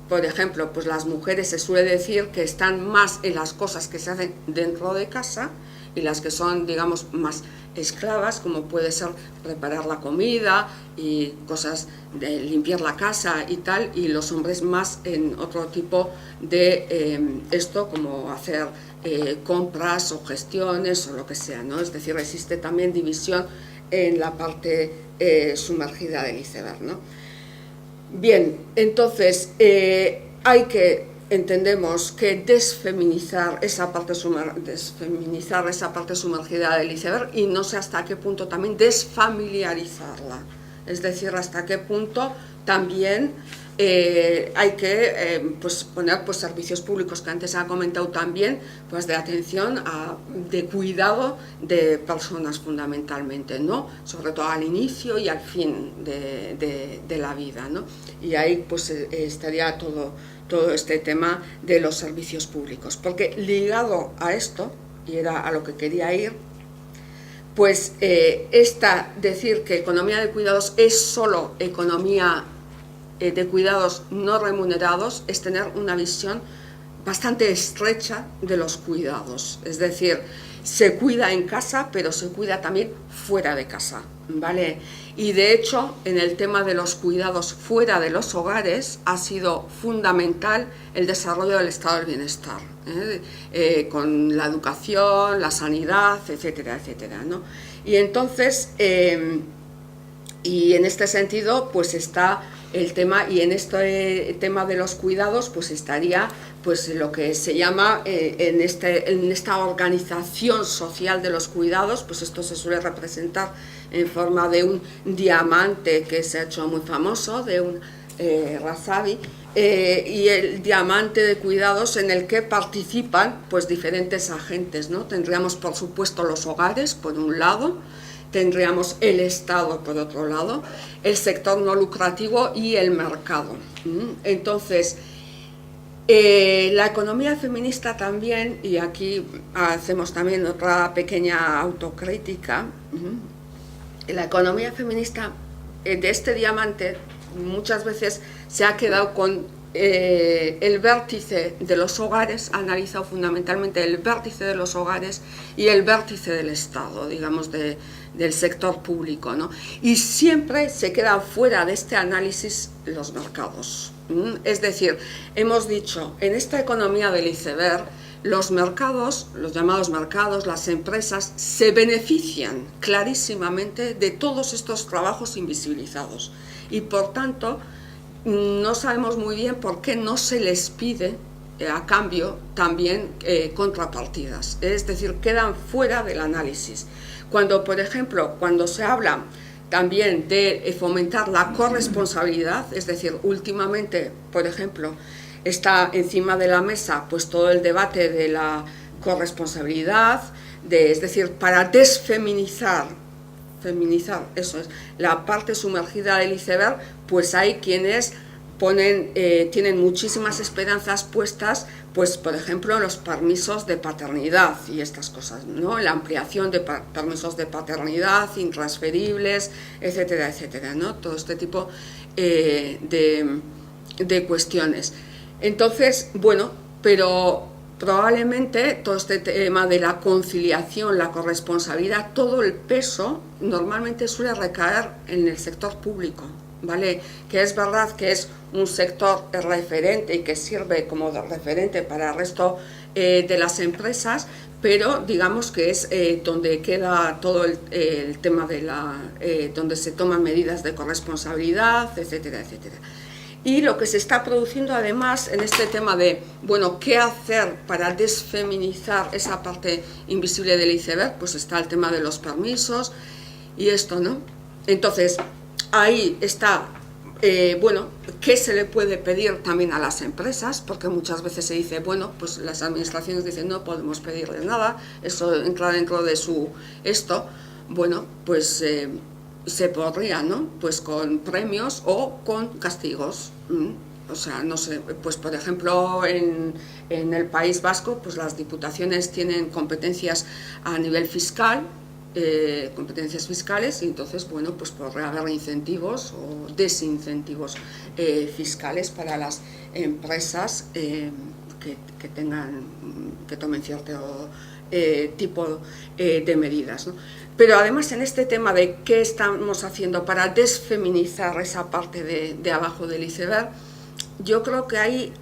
por ejemplo, pues las mujeres se suele decir que están más en las cosas que se hacen dentro de casa y las que son, digamos, más esclavas, como puede ser preparar la comida y cosas de limpiar la casa y tal, y los hombres más en otro tipo de como hacer compras o gestiones o lo que sea, ¿no? Es decir, existe también división en la parte sumergida del iceberg, ¿no? Bien, entonces entendemos que desfeminizar esa parte sumergida del iceberg, y no sé hasta qué punto también desfamiliarizarla, es decir, hasta qué punto también hay que poner servicios públicos que antes ha comentado también, pues de atención, de cuidado de personas fundamentalmente, ¿no? Sobre todo al inicio y al fin de la vida, ¿no? Y ahí pues estaría todo este tema de los servicios públicos, porque ligado a esto, y era a lo que quería ir, pues decir que economía de cuidados es solo economía de cuidados no remunerados es tener una visión bastante estrecha de los cuidados, es decir, se cuida en casa, pero se cuida también fuera de casa, ¿vale? Y de hecho, en el tema de los cuidados fuera de los hogares ha sido fundamental el desarrollo del estado del bienestar, con la educación, la sanidad, etcétera, etcétera, ¿no? Y entonces, y en este sentido, pues está el tema, y en este tema de los cuidados pues estaría pues lo que se llama en esta organización social de los cuidados, pues esto se suele representar en forma de un diamante que se ha hecho muy famoso, de un Razavi, y el diamante de cuidados en el que participan pues diferentes agentes, ¿no? Tendríamos por supuesto los hogares por un lado, tendríamos el Estado por otro lado, el sector no lucrativo y el mercado. Entonces, la economía feminista también, y aquí hacemos también otra pequeña autocrítica, la economía feminista de este diamante muchas veces se ha quedado con el vértice de los hogares, ha analizado fundamentalmente el vértice de los hogares y el vértice del Estado, digamos, del sector público, ¿no? Y siempre se quedan fuera de este análisis los mercados. Es decir, hemos dicho, en esta economía del iceberg, los mercados, los llamados mercados, las empresas, se benefician clarísimamente de todos estos trabajos invisibilizados y por tanto no sabemos muy bien por qué no se les pide a cambio también contrapartidas, es decir, quedan fuera del análisis. Cuando, por ejemplo, cuando se habla también de fomentar la corresponsabilidad, es decir, últimamente, por ejemplo, está encima de la mesa pues todo el debate de la corresponsabilidad, es decir, para desfeminizar, eso es, la parte sumergida del iceberg, pues hay quienes tienen muchísimas esperanzas puestas, pues por ejemplo, en los permisos de paternidad y estas cosas, ¿no? La ampliación de permisos de paternidad, intransferibles, etcétera, etcétera, ¿no? Todo este tipo de cuestiones. Entonces, bueno, pero probablemente todo este tema de la conciliación, la corresponsabilidad, todo el peso normalmente suele recaer en el sector público, ¿vale? Que es verdad que es un sector referente y que sirve como de referente para el resto de las empresas, pero digamos que es donde queda todo el tema de donde se toman medidas de corresponsabilidad, etcétera, etcétera. Y lo que se está produciendo además en este tema de, bueno, ¿qué hacer para desfeminizar esa parte invisible del iceberg? Pues está el tema de los permisos y esto, ¿no? Entonces, ahí está, bueno, ¿qué se le puede pedir también a las empresas? Porque muchas veces se dice, bueno, pues las administraciones dicen, no podemos pedirles nada, eso entra dentro de esto, bueno, pues se podría, ¿no? Pues con premios o con castigos. O sea, no sé, pues por ejemplo en el País Vasco pues las diputaciones tienen competencias a nivel fiscal, competencias fiscales, y entonces, bueno, pues podría haber incentivos o desincentivos fiscales para las empresas que tomen cierto tipo de medidas, ¿no? Pero además en este tema de qué estamos haciendo para desfeminizar esa parte de abajo del iceberg, yo creo que hay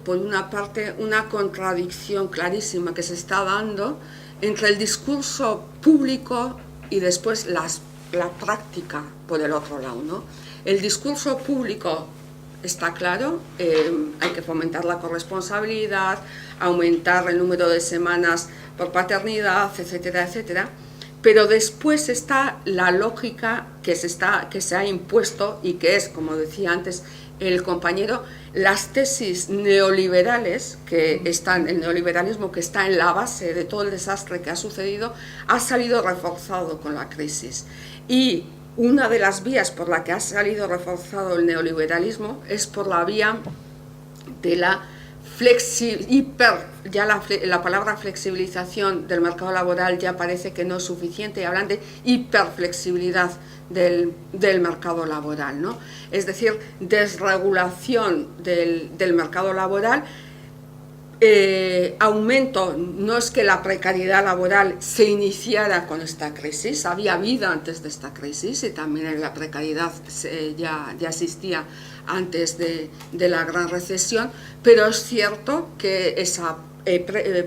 por una parte una contradicción clarísima que se está dando entre el discurso público y después la práctica por el otro lado, ¿no? El discurso público está claro, hay que fomentar la corresponsabilidad, aumentar el número de semanas por paternidad, etcétera, etcétera. Pero después está la lógica que se ha impuesto y que es, como decía antes el compañero, las tesis neoliberales el neoliberalismo que está en la base de todo el desastre que ha sucedido, ha salido reforzado con la crisis. Y una de las vías por la que ha salido reforzado el neoliberalismo es por la vía de la la palabra flexibilización del mercado laboral ya parece que no es suficiente y hablan de hiperflexibilidad del mercado laboral, ¿no? Es decir, desregulación del mercado laboral, aumento, no es que la precariedad laboral se iniciara con esta crisis, había vida antes de esta crisis y también la precariedad ya existía antes de la gran recesión, pero es cierto que ese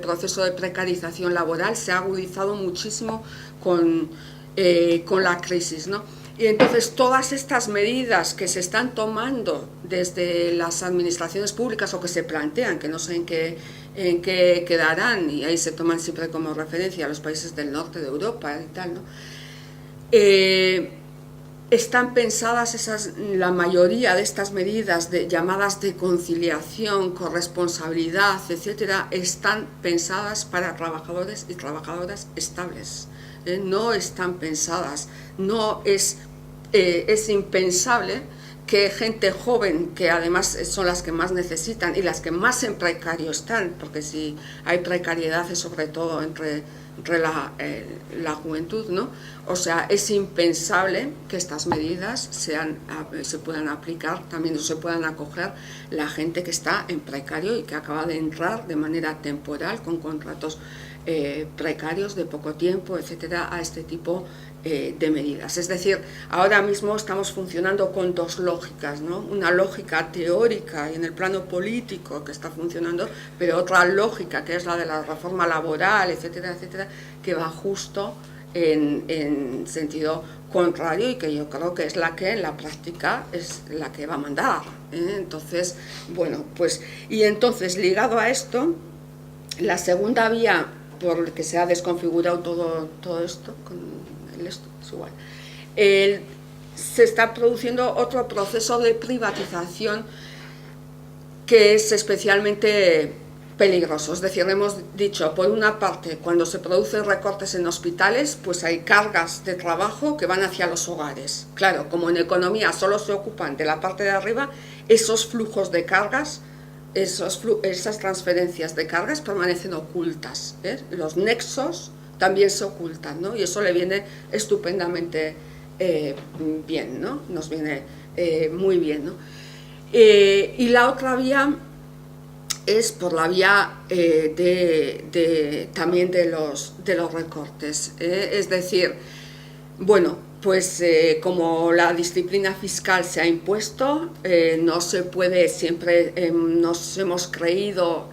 proceso de precarización laboral se ha agudizado muchísimo con la crisis, ¿no? Y entonces todas estas medidas que se están tomando desde las administraciones públicas o que se plantean, que no sé en qué quedarán, y ahí se toman siempre como referencia a los países del norte de Europa y tal, ¿no? están pensadas la mayoría de estas medidas llamadas de conciliación, corresponsabilidad, etcétera, están pensadas para trabajadores y trabajadoras estables. No están pensadas, es impensable que gente joven, que además son las que más necesitan y las que más en precario están, porque si hay precariedad es sobre todo entre la juventud, ¿no? O sea, es impensable que estas medidas se puedan aplicar, también se puedan acoger la gente que está en precario y que acaba de entrar de manera temporal con contratos precarios de poco tiempo, etcétera, a este tipo de medidas. Es decir, ahora mismo estamos funcionando con dos lógicas, ¿no? Una lógica teórica y en el plano político que está funcionando, pero otra lógica que es la de la reforma laboral, etcétera, etcétera, que va justo en sentido contrario y que yo creo que es la que en la práctica es la que va a mandar, ¿eh? Entonces, bueno, pues, y entonces ligado a esto, la segunda vía por la que se ha desconfigurado todo esto, es igual, se está produciendo otro proceso de privatización que es especialmente peligroso. Es decir, hemos dicho, por una parte, cuando se producen recortes en hospitales, pues hay cargas de trabajo que van hacia los hogares. Claro, como en economía solo se ocupan de la parte de arriba, esos flujos de cargas, esas transferencias de cargas permanecen ocultas, ¿eh? Los nexos también se ocultan, ¿no? Y eso le viene estupendamente bien, ¿no? Nos viene muy bien, ¿no? Y la otra vía es por la vía también de los recortes, es decir, bueno, pues como la disciplina fiscal se ha impuesto, no se puede siempre, nos hemos creído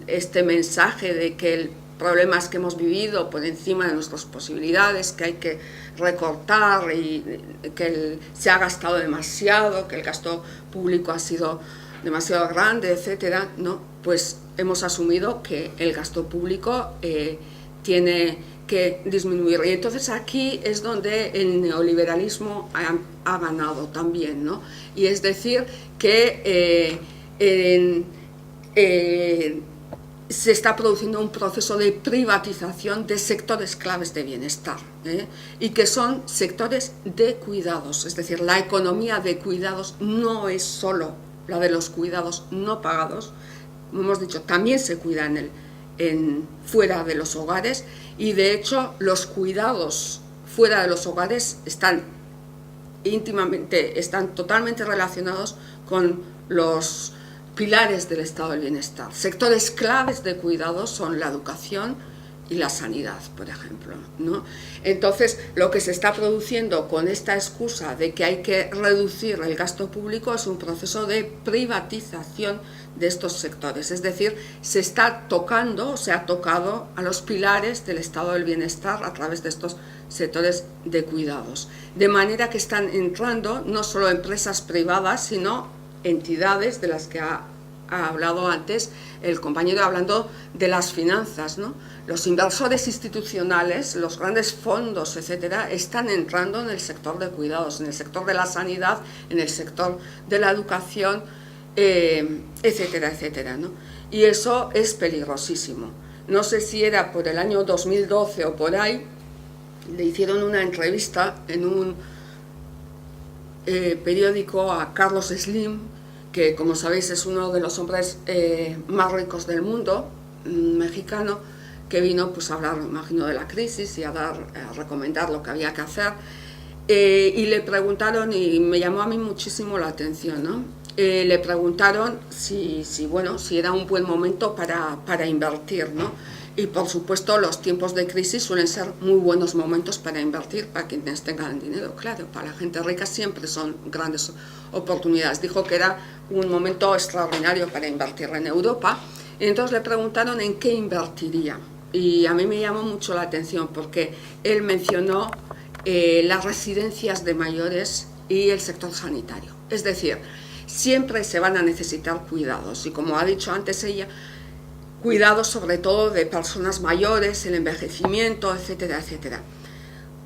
este mensaje de que el problemas que hemos vivido por encima de nuestras posibilidades, que hay que recortar y que se ha gastado demasiado, que el gasto público ha sido demasiado grande, etcétera, ¿no? Pues hemos asumido que el gasto público tiene que disminuir. Y entonces aquí es donde el neoliberalismo ha ganado también, ¿no? Y es decir, que se está produciendo un proceso de privatización de sectores claves de bienestar, y que son sectores de cuidados. Es decir, la economía de cuidados no es solo la de los cuidados no pagados, como hemos dicho, también se cuida fuera de los hogares, y de hecho los cuidados fuera de los hogares están totalmente relacionados con los pilares del estado del bienestar. Sectores claves de cuidados son la educación y la sanidad, por ejemplo, ¿no? Entonces, lo que se está produciendo con esta excusa de que hay que reducir el gasto público es un proceso de privatización de estos sectores. Es decir, se ha tocado a los pilares del estado del bienestar a través de estos sectores de cuidados. De manera que están entrando no solo empresas privadas, sino entidades de las que ha hablado antes el compañero, hablando de las finanzas, ¿no? Los inversores institucionales, los grandes fondos, etcétera, están entrando en el sector de cuidados, en el sector de la sanidad, en el sector de la educación, etcétera, etcétera, ¿no? Y eso es peligrosísimo. No sé si era por el año 2012 o por ahí, le hicieron una entrevista en un periódico a Carlos Slim, que como sabéis es uno de los hombres más ricos del mundo, mexicano, que vino pues, a hablar, imagino, de la crisis y a recomendar lo que había que hacer. Y le preguntaron, y me llamó a mí muchísimo la atención, ¿no? Le preguntaron si era un buen momento para invertir, ¿no? Y por supuesto los tiempos de crisis suelen ser muy buenos momentos para invertir para quienes tengan dinero, claro, para la gente rica siempre son grandes oportunidades. Dijo que era un momento extraordinario para invertir en Europa, y entonces le preguntaron en qué invertiría, y a mí me llamó mucho la atención porque él mencionó las residencias de mayores y el sector sanitario. Es decir, siempre se van a necesitar cuidados, y como ha dicho antes ella, cuidados sobre todo de personas mayores, el envejecimiento, etcétera, etcétera.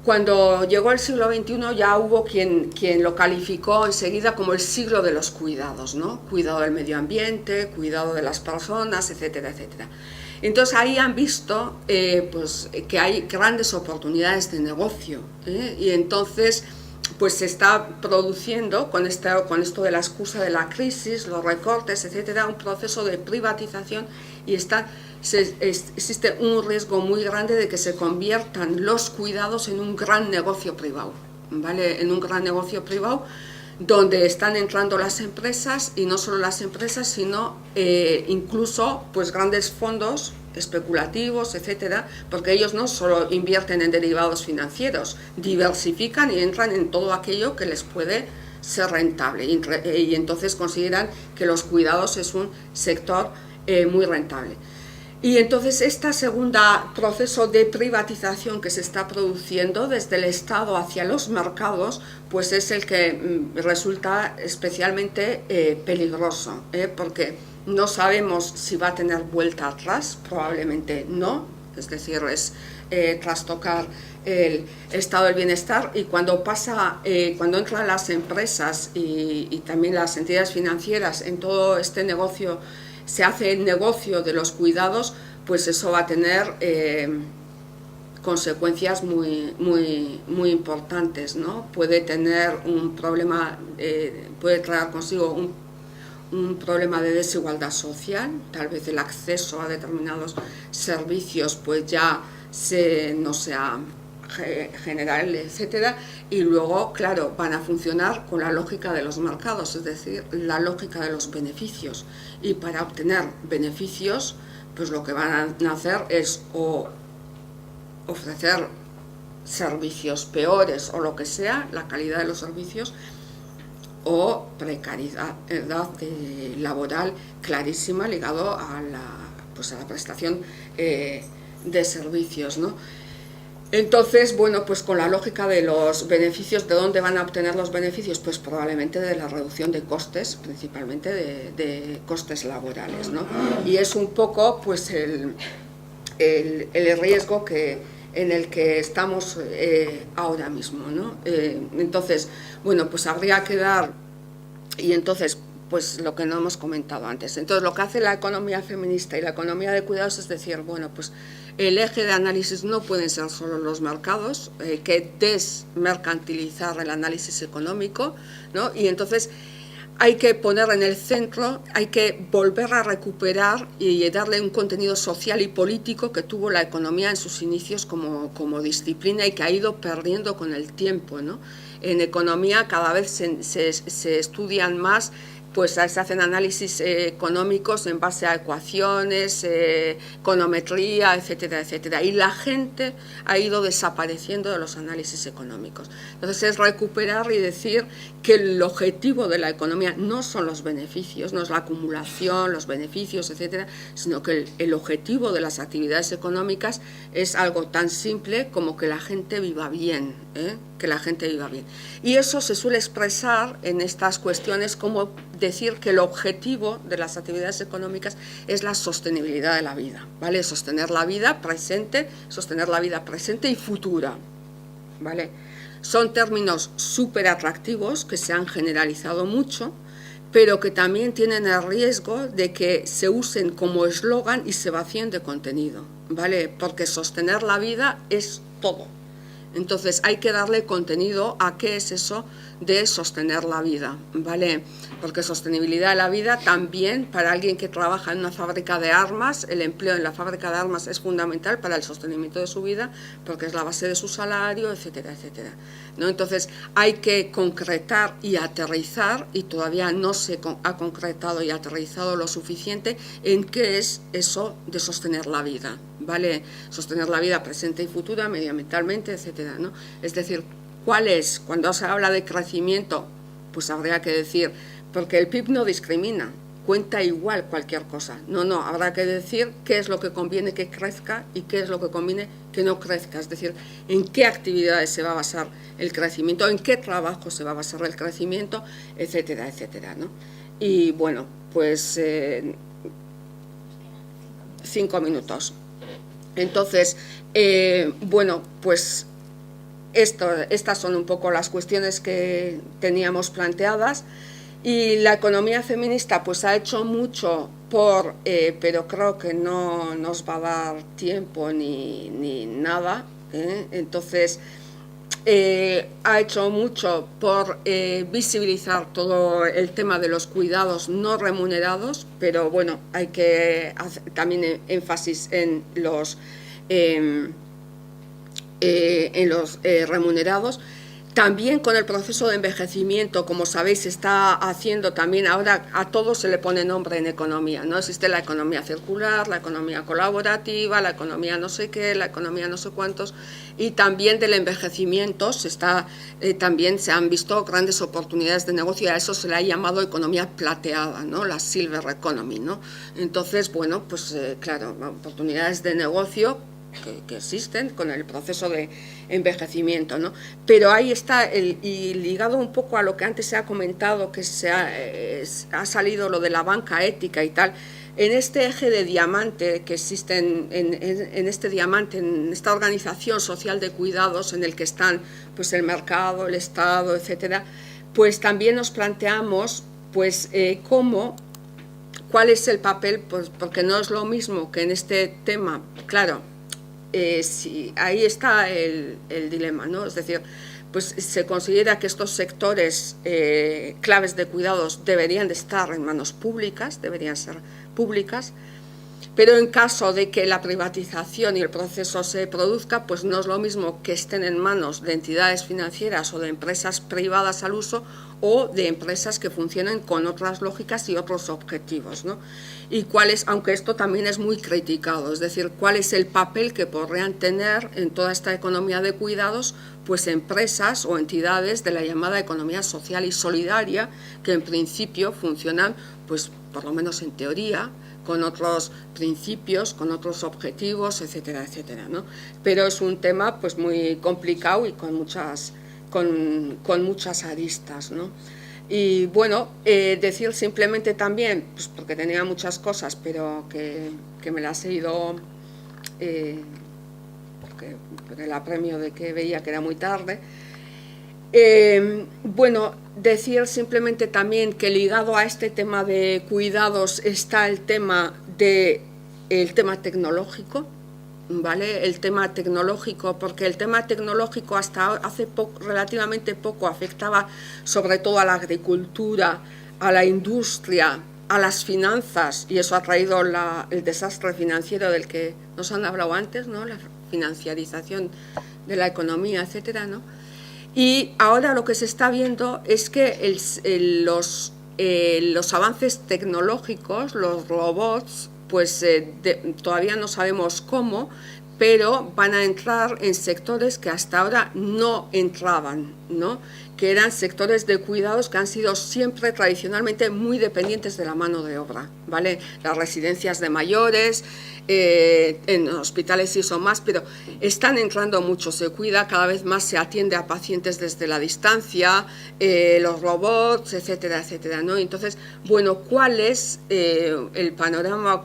Cuando llegó el siglo XXI ya hubo quien lo calificó enseguida como el siglo de los cuidados, ¿no? Cuidado del medio ambiente, cuidado de las personas, etcétera, etcétera. Entonces ahí han visto pues, que hay grandes oportunidades de negocio, y entonces pues se está produciendo con esto de la excusa de la crisis, los recortes, etcétera, un proceso de privatización y existe un riesgo muy grande de que se conviertan los cuidados en un gran negocio privado, ¿vale? En un gran negocio privado donde están entrando las empresas, y no solo las empresas, sino incluso pues grandes fondos especulativos, etcétera, porque ellos no solo invierten en derivados financieros, diversifican y entran en todo aquello que les puede ser rentable, y entonces consideran que los cuidados es un sector muy rentable. Y entonces este segundo proceso de privatización que se está produciendo desde el Estado hacia los mercados, pues es el que resulta especialmente peligroso, porque no sabemos si va a tener vuelta atrás, probablemente no, es decir, es trastocar el estado del bienestar, y cuando entran las empresas y también las entidades financieras en todo este negocio, se hace el negocio de los cuidados, pues eso va a tener consecuencias muy importantes, ¿no? Puede tener un problema, puede traer consigo un problema de desigualdad social, tal vez el acceso a determinados servicios pues ya no sea general, etcétera, y luego, claro, van a funcionar con la lógica de los mercados, es decir, la lógica de los beneficios, y para obtener beneficios, pues lo que van a hacer es o ofrecer servicios peores o lo que sea, la calidad de los servicios, o precariedad laboral clarísima ligado a la prestación de servicios, ¿no? Entonces, bueno, pues con la lógica de los beneficios, ¿de dónde van a obtener los beneficios? Pues probablemente de la reducción de costes, principalmente de costes laborales, ¿no? Y es un poco pues el riesgo en el que estamos ahora mismo, ¿no? Entonces, bueno, pues habría que dar, y entonces pues lo que no hemos comentado antes. Entonces lo que hace la economía feminista y la economía de cuidados es decir, bueno, pues el eje de análisis no pueden ser solo los mercados, que desmercantilizar el análisis económico, ¿no? Y entonces hay que poner en el centro, hay que volver a recuperar y darle un contenido social y político que tuvo la economía en sus inicios como disciplina y que ha ido perdiendo con el tiempo, ¿no? En economía cada vez se estudian más, pues se hacen análisis económicos en base a ecuaciones, econometría, etcétera, etcétera. Y la gente ha ido desapareciendo de los análisis económicos. Entonces es recuperar y decir que el objetivo de la economía no son los beneficios, no es la acumulación, los beneficios, etcétera, sino que el objetivo de las actividades económicas es algo tan simple como que la gente viva bien, que la gente viva bien. Y eso se suele expresar en estas cuestiones como decir que el objetivo de las actividades económicas es la sostenibilidad de la vida, ¿vale? Sostener la vida presente y futura, ¿vale? Son términos súper atractivos que se han generalizado mucho, pero que también tienen el riesgo de que se usen como eslogan y se vacíen de contenido, ¿vale? Porque sostener la vida es todo. Entonces hay que darle contenido a qué es eso de sostener la vida, ¿vale? Porque sostenibilidad de la vida también para alguien que trabaja en una fábrica de armas, el empleo en la fábrica de armas es fundamental para el sostenimiento de su vida porque es la base de su salario, etcétera, etcétera, ¿no? Entonces hay que concretar y aterrizar, y todavía no se ha concretado y aterrizado lo suficiente en qué es eso de sostener la vida, ¿vale? Sostener la vida presente y futura, medioambientalmente, etcétera, ¿no? Es decir, ¿cuál es? Cuando se habla de crecimiento, pues habría que decir, porque el PIB no discrimina, cuenta igual cualquier cosa. No, habrá que decir qué es lo que conviene que crezca y qué es lo que conviene que no crezca. Es decir, en qué actividades se va a basar el crecimiento, en qué trabajo se va a basar el crecimiento, etcétera, etcétera, ¿no? Y bueno, pues 5 minutos. Entonces, bueno, pues estas son un poco las cuestiones que teníamos planteadas. Y la economía feminista pues ha hecho mucho pero creo que no nos va a dar tiempo ni nada, entonces ha hecho mucho por visibilizar todo el tema de los cuidados no remunerados, pero bueno, hay que hacer también énfasis en los remunerados. También con el proceso de envejecimiento, como sabéis, se está haciendo también, ahora a todo se le pone nombre en economía, ¿no? Existe la economía circular, la economía colaborativa, la economía no sé qué, la economía no sé cuántos, y también del envejecimiento también se han visto grandes oportunidades de negocio, y a eso se le ha llamado economía plateada, ¿no? La silver economy, ¿no? Entonces, bueno, pues claro, oportunidades de negocio que existen con el proceso de envejecimiento, ¿no? Pero ahí está, y ligado un poco a lo que antes se ha comentado, que ha salido lo de la banca ética y tal, en este eje de diamante que existe en este diamante, en esta organización social de cuidados en el que están pues el mercado, el Estado, etcétera, pues también nos planteamos pues cuál es el papel, pues porque no es lo mismo que en este tema, claro, ahí está el dilema, ¿no? Es decir, pues se considera que estos sectores claves de cuidados deberían de estar en manos públicas, deberían ser públicas, pero en caso de que la privatización y el proceso se produzca, pues no es lo mismo que estén en manos de entidades financieras o de empresas privadas al uso o de empresas que funcionen con otras lógicas y otros objetivos, ¿no? Y aunque esto también es muy criticado, es decir, cuál es el papel que podrían tener en toda esta economía de cuidados, pues empresas o entidades de la llamada economía social y solidaria, que en principio funcionan, pues por lo menos en teoría, con otros principios, con otros objetivos, etcétera, etcétera, ¿no? Pero es un tema pues muy complicado y con muchas aristas, ¿no? Y bueno, decir simplemente también, pues porque tenía muchas cosas, pero que me las he ido por el apremio de que veía que era muy tarde. Bueno, decir simplemente también que ligado a este tema de cuidados está el tema tecnológico, ¿vale? El tema tecnológico, porque el tema tecnológico hasta hace relativamente poco afectaba sobre todo a la agricultura, a la industria, a las finanzas, y eso ha traído el desastre financiero del que nos han hablado antes, ¿no? La financiarización de la economía, etcétera, ¿no? Y ahora lo que se está viendo es que los avances tecnológicos, los robots, pues todavía no sabemos cómo, pero van a entrar en sectores que hasta ahora no entraban, ¿no? Que eran sectores de cuidados que han sido siempre tradicionalmente muy dependientes de la mano de obra, ¿vale? Las residencias de mayores, en hospitales y eso más, pero están entrando mucho, se cuida, cada vez más se atiende a pacientes desde la distancia, los robots, etcétera, etcétera, ¿no? Entonces, bueno, ¿cuál es el panorama?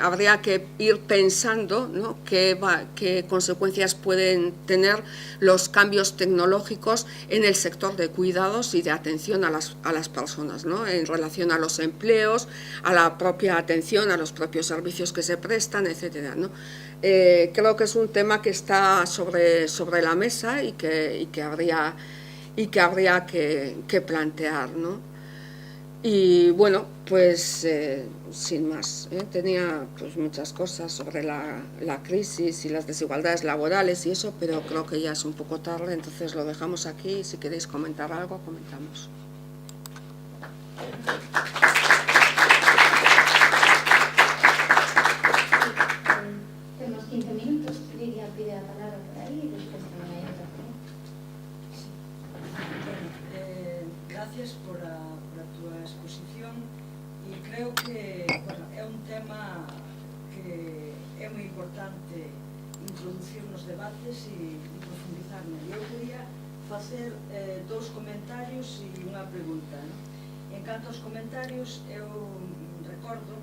Habría que ir pensando, ¿no? ¿Qué consecuencias pueden tener los cambios tecnológicos en el sector de cuidados y de atención a las personas, ¿no? En relación a los empleos, a la propia atención, a los propios servicios que se prestan, etcétera, ¿no? Creo que es un tema que está sobre la mesa y que habría que plantear, ¿no? Y bueno, pues sin más, tenía pues muchas cosas sobre la crisis y las desigualdades laborales y eso, pero creo que ya es un poco tarde, entonces lo dejamos aquí y si queréis comentar algo, comentamos. Tenemos 15 minutos, Lidia pide la palabra por ahí y después también hay otra. Gracias por tu exposición y creo que é un tema que é moi importante introducir nos debates e profundizar nele. Eu quería facer dous comentarios e unha pregunta, ¿no? En canto aos comentarios, eu recordo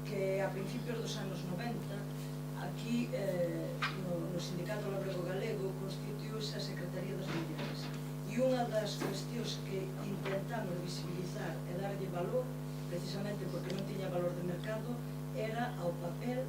que a principios dos anos 90 aquí no Sindicato Labrego Galego constituíse a Secretaría das Mulleres, e unha das cuestións que intentamos visibilizar e darlle valor, precisamente porque non tiña valor de mercado, era ao papel,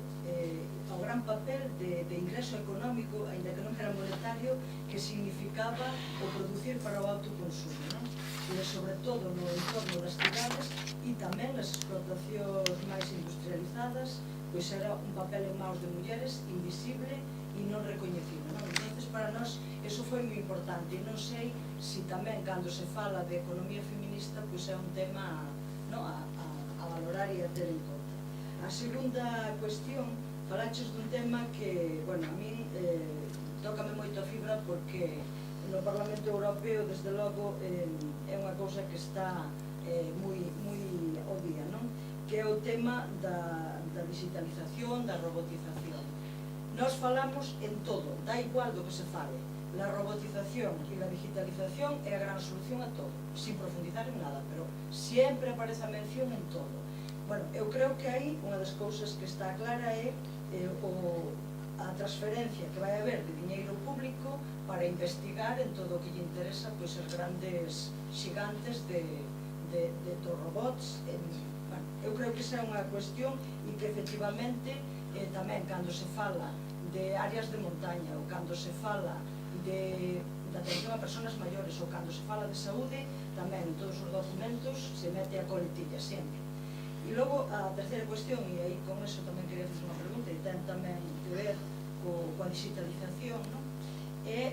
ao gran papel de ingreso económico, aínda que non era monetario, que significaba o producir para o autoconsumo, non? E sobre todo no entorno das cidades e tamén nas explotacións máis industrializadas, pois era un papel en maus de mulleres invisible e non recoñecido, non? Entonces, para nós, eso foi moi importante, e non sei se tamén, cando se fala de economía feminista, pois é un tema, non, a valorar e a ter en conta. A segunda cuestión, falaches dun tema que, bueno, a min tócame moito a fibra porque no Parlamento Europeo, desde logo, é unha cousa que está moi ao día, non? Que é o tema da digitalización, da robotización. Nós falamos en todo, dá igual do que se fale. La robotización e la digitalización é a gran solución a todo, sin profundizar en nada, pero sempre aparece a mención en todo. Bueno, eu creo que aí unha das cousas que está clara é a transferencia que vai haber de diñeiro público para investigar en todo o que lle interesa pois os grandes xigantes dos robots. Bueno, eu creo que esa é unha cuestión e que efectivamente tamén cando se fala de áreas de montaña ou cando se fala de atención a persoas maiores ou cando se fala de saúde, tamén en todos os documentos se mete a coletilla sempre. E logo, a terceira cuestión, e aí con eso tamén quería facer unha pregunta, e ten tamén que ver coa digitalización, non? É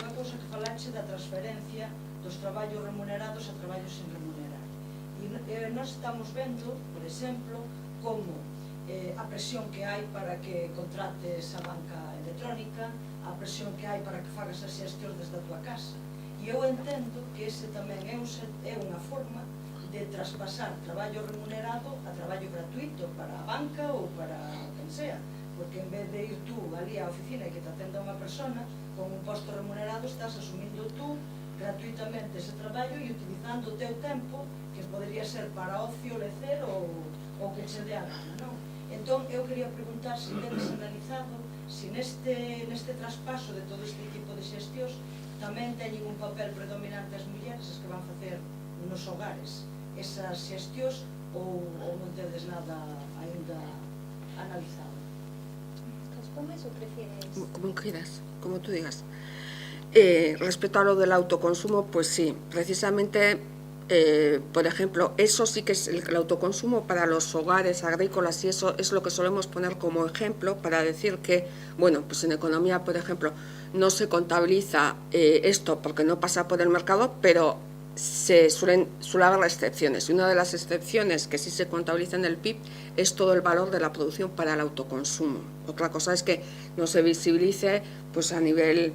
unha cousa que falaxe da transferencia dos traballos remunerados a traballos sen remunerar. E nós estamos vendo, por exemplo, como a presión que hai para que contrates a banca electrónica, a presión que hai para que fagas as xestións desde a tua casa. E eu entendo que ese tamén é unha forma de traspasar traballo remunerado a traballo gratuito para a banca ou para quen sea, porque en vez de ir tú ali á oficina e que te atenda unha persona con un posto remunerado, estás asumindo tú gratuitamente ese traballo e utilizando o teu tempo, que podría ser para ocio, lecer ou que che dé a gana, non? Entón, eu quería preguntar se tedes analizado se neste traspaso de todo este tipo de xestións tamén teñen un papel predominante as mulleres as que van facer nos hogares esas xestións ou non tedes nada ainda analizado? ¿Respondes o prefieres? Como quieras, como tú digas. Respecto a lo del autoconsumo, pues sí, precisamente, por ejemplo, eso sí que es el autoconsumo para los hogares agrícolas y eso es lo que solemos poner como ejemplo para decir que, bueno, pues en economía, por ejemplo, no se contabiliza esto porque no pasa por el mercado, pero suele haber excepciones, y una de las excepciones que sí se contabiliza en el PIB es todo el valor de la producción para el autoconsumo. Otra cosa es que no se visibilice pues a nivel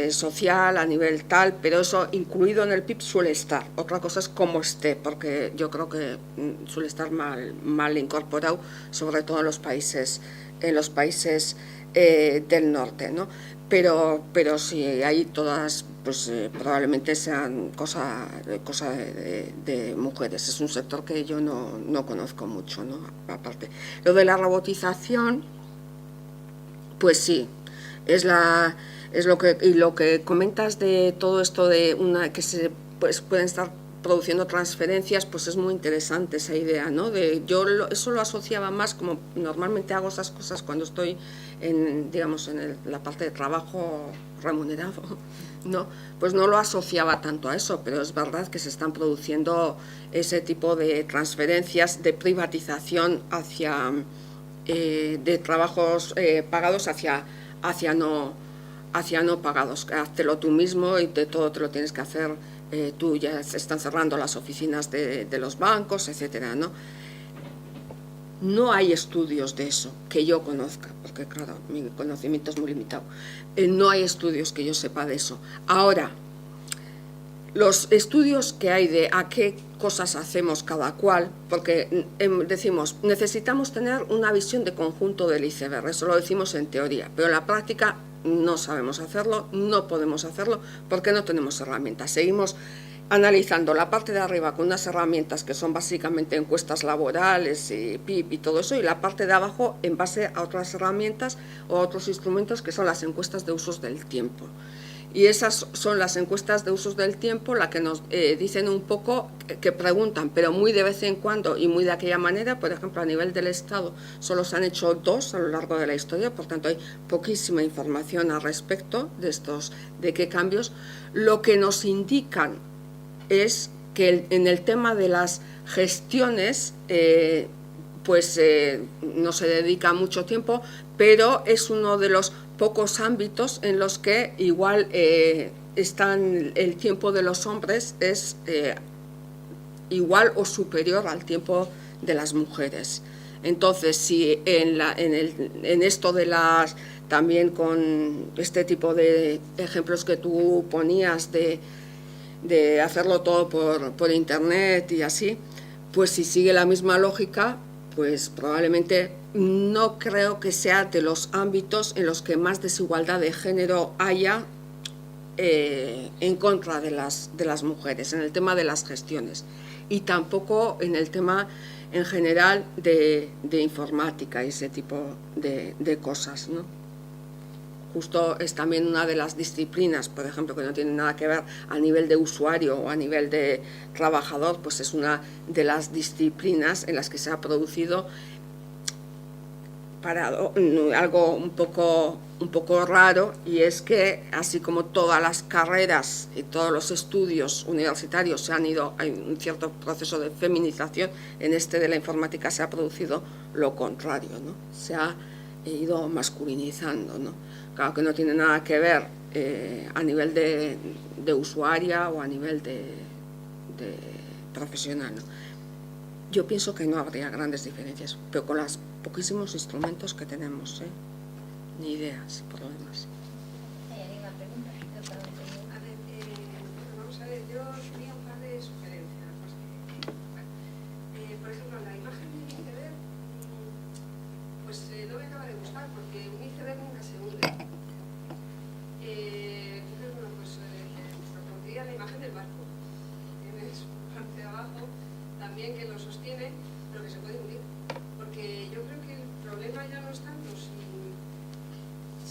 social, a nivel tal, pero eso incluido en el PIB suele estar. Otra cosa es cómo esté, porque yo creo que suele estar mal incorporado, sobre todo en los países del norte, ¿no? Pero sí, hay todas, pues probablemente sean cosa de mujeres. Es un sector que yo no conozco mucho, ¿no? Aparte, lo de la robotización, pues sí, es lo que comentas de todo esto de que se pues pueden estar produciendo transferencias, pues es muy interesante esa idea, ¿no? Eso lo asociaba más, como normalmente hago esas cosas cuando estoy en la parte de trabajo remunerado, ¿no? Pues no lo asociaba tanto a eso, pero es verdad que se están produciendo ese tipo de transferencias de privatización hacia de trabajos pagados hacia no pagados. Háztelo tú mismo y todo te lo tienes que hacer tú, ya se están cerrando las oficinas de los bancos, etcétera, ¿no? No hay estudios de eso que yo conozca, porque claro, mi conocimiento es muy limitado. No hay estudios que yo sepa de eso. Ahora, los estudios que hay de a qué cosas hacemos cada cual, porque decimos, necesitamos tener una visión de conjunto del iceberg, eso lo decimos en teoría, pero en la práctica no sabemos hacerlo, no podemos hacerlo, porque no tenemos herramientas. Seguimos analizando la parte de arriba con unas herramientas que son básicamente encuestas laborales y PIB y todo eso, y la parte de abajo en base a otras herramientas o a otros instrumentos que son las encuestas de usos del tiempo. Y esas son las encuestas de usos del tiempo, las que nos dicen un poco, que preguntan, pero muy de vez en cuando y muy de aquella manera. Por ejemplo, a nivel del Estado solo se han hecho 2 a lo largo de la historia, por tanto hay poquísima información al respecto de qué cambios. Lo que nos indican es que en el tema de las gestiones no se dedica mucho tiempo, pero es uno de los pocos ámbitos en los que igual el tiempo de los hombres es igual o superior al tiempo de las mujeres. Entonces, si en esto de las, también con este tipo de ejemplos que tú ponías de hacerlo todo por internet y así, pues si sigue la misma lógica, pues probablemente no creo que sea de los ámbitos en los que más desigualdad de género haya en contra de las mujeres, en el tema de las gestiones, y tampoco en el tema en general de informática y ese tipo de cosas, ¿no? Justo es también una de las disciplinas, por ejemplo, que no tiene nada que ver a nivel de usuario o a nivel de trabajador, pues es una de las disciplinas en las que se ha producido algo un poco raro, y es que así como todas las carreras y todos los estudios universitarios hay un cierto proceso de feminización, en de la informática se ha producido lo contrario, ¿no? Se ha ido masculinizando, ¿no? Claro que no tiene nada que ver a nivel de usuaria o a nivel de profesional, ¿no? Yo pienso que no habría grandes diferencias, pero con los poquísimos instrumentos que tenemos, ni ideas, por lo demás. ¿Hay alguna pregunta? A ver, vamos a ver, yo tenía un par de sugerencias. Por ejemplo, la imagen de un iceberg, pues no me acaba de gustar, porque un iceberg nunca se hunde. Entonces, bueno, pues propondría la imagen del barco. Tienes una parte de abajo también que lo sostiene, pero que se puede hundir. Porque yo creo que el problema ya no es tanto si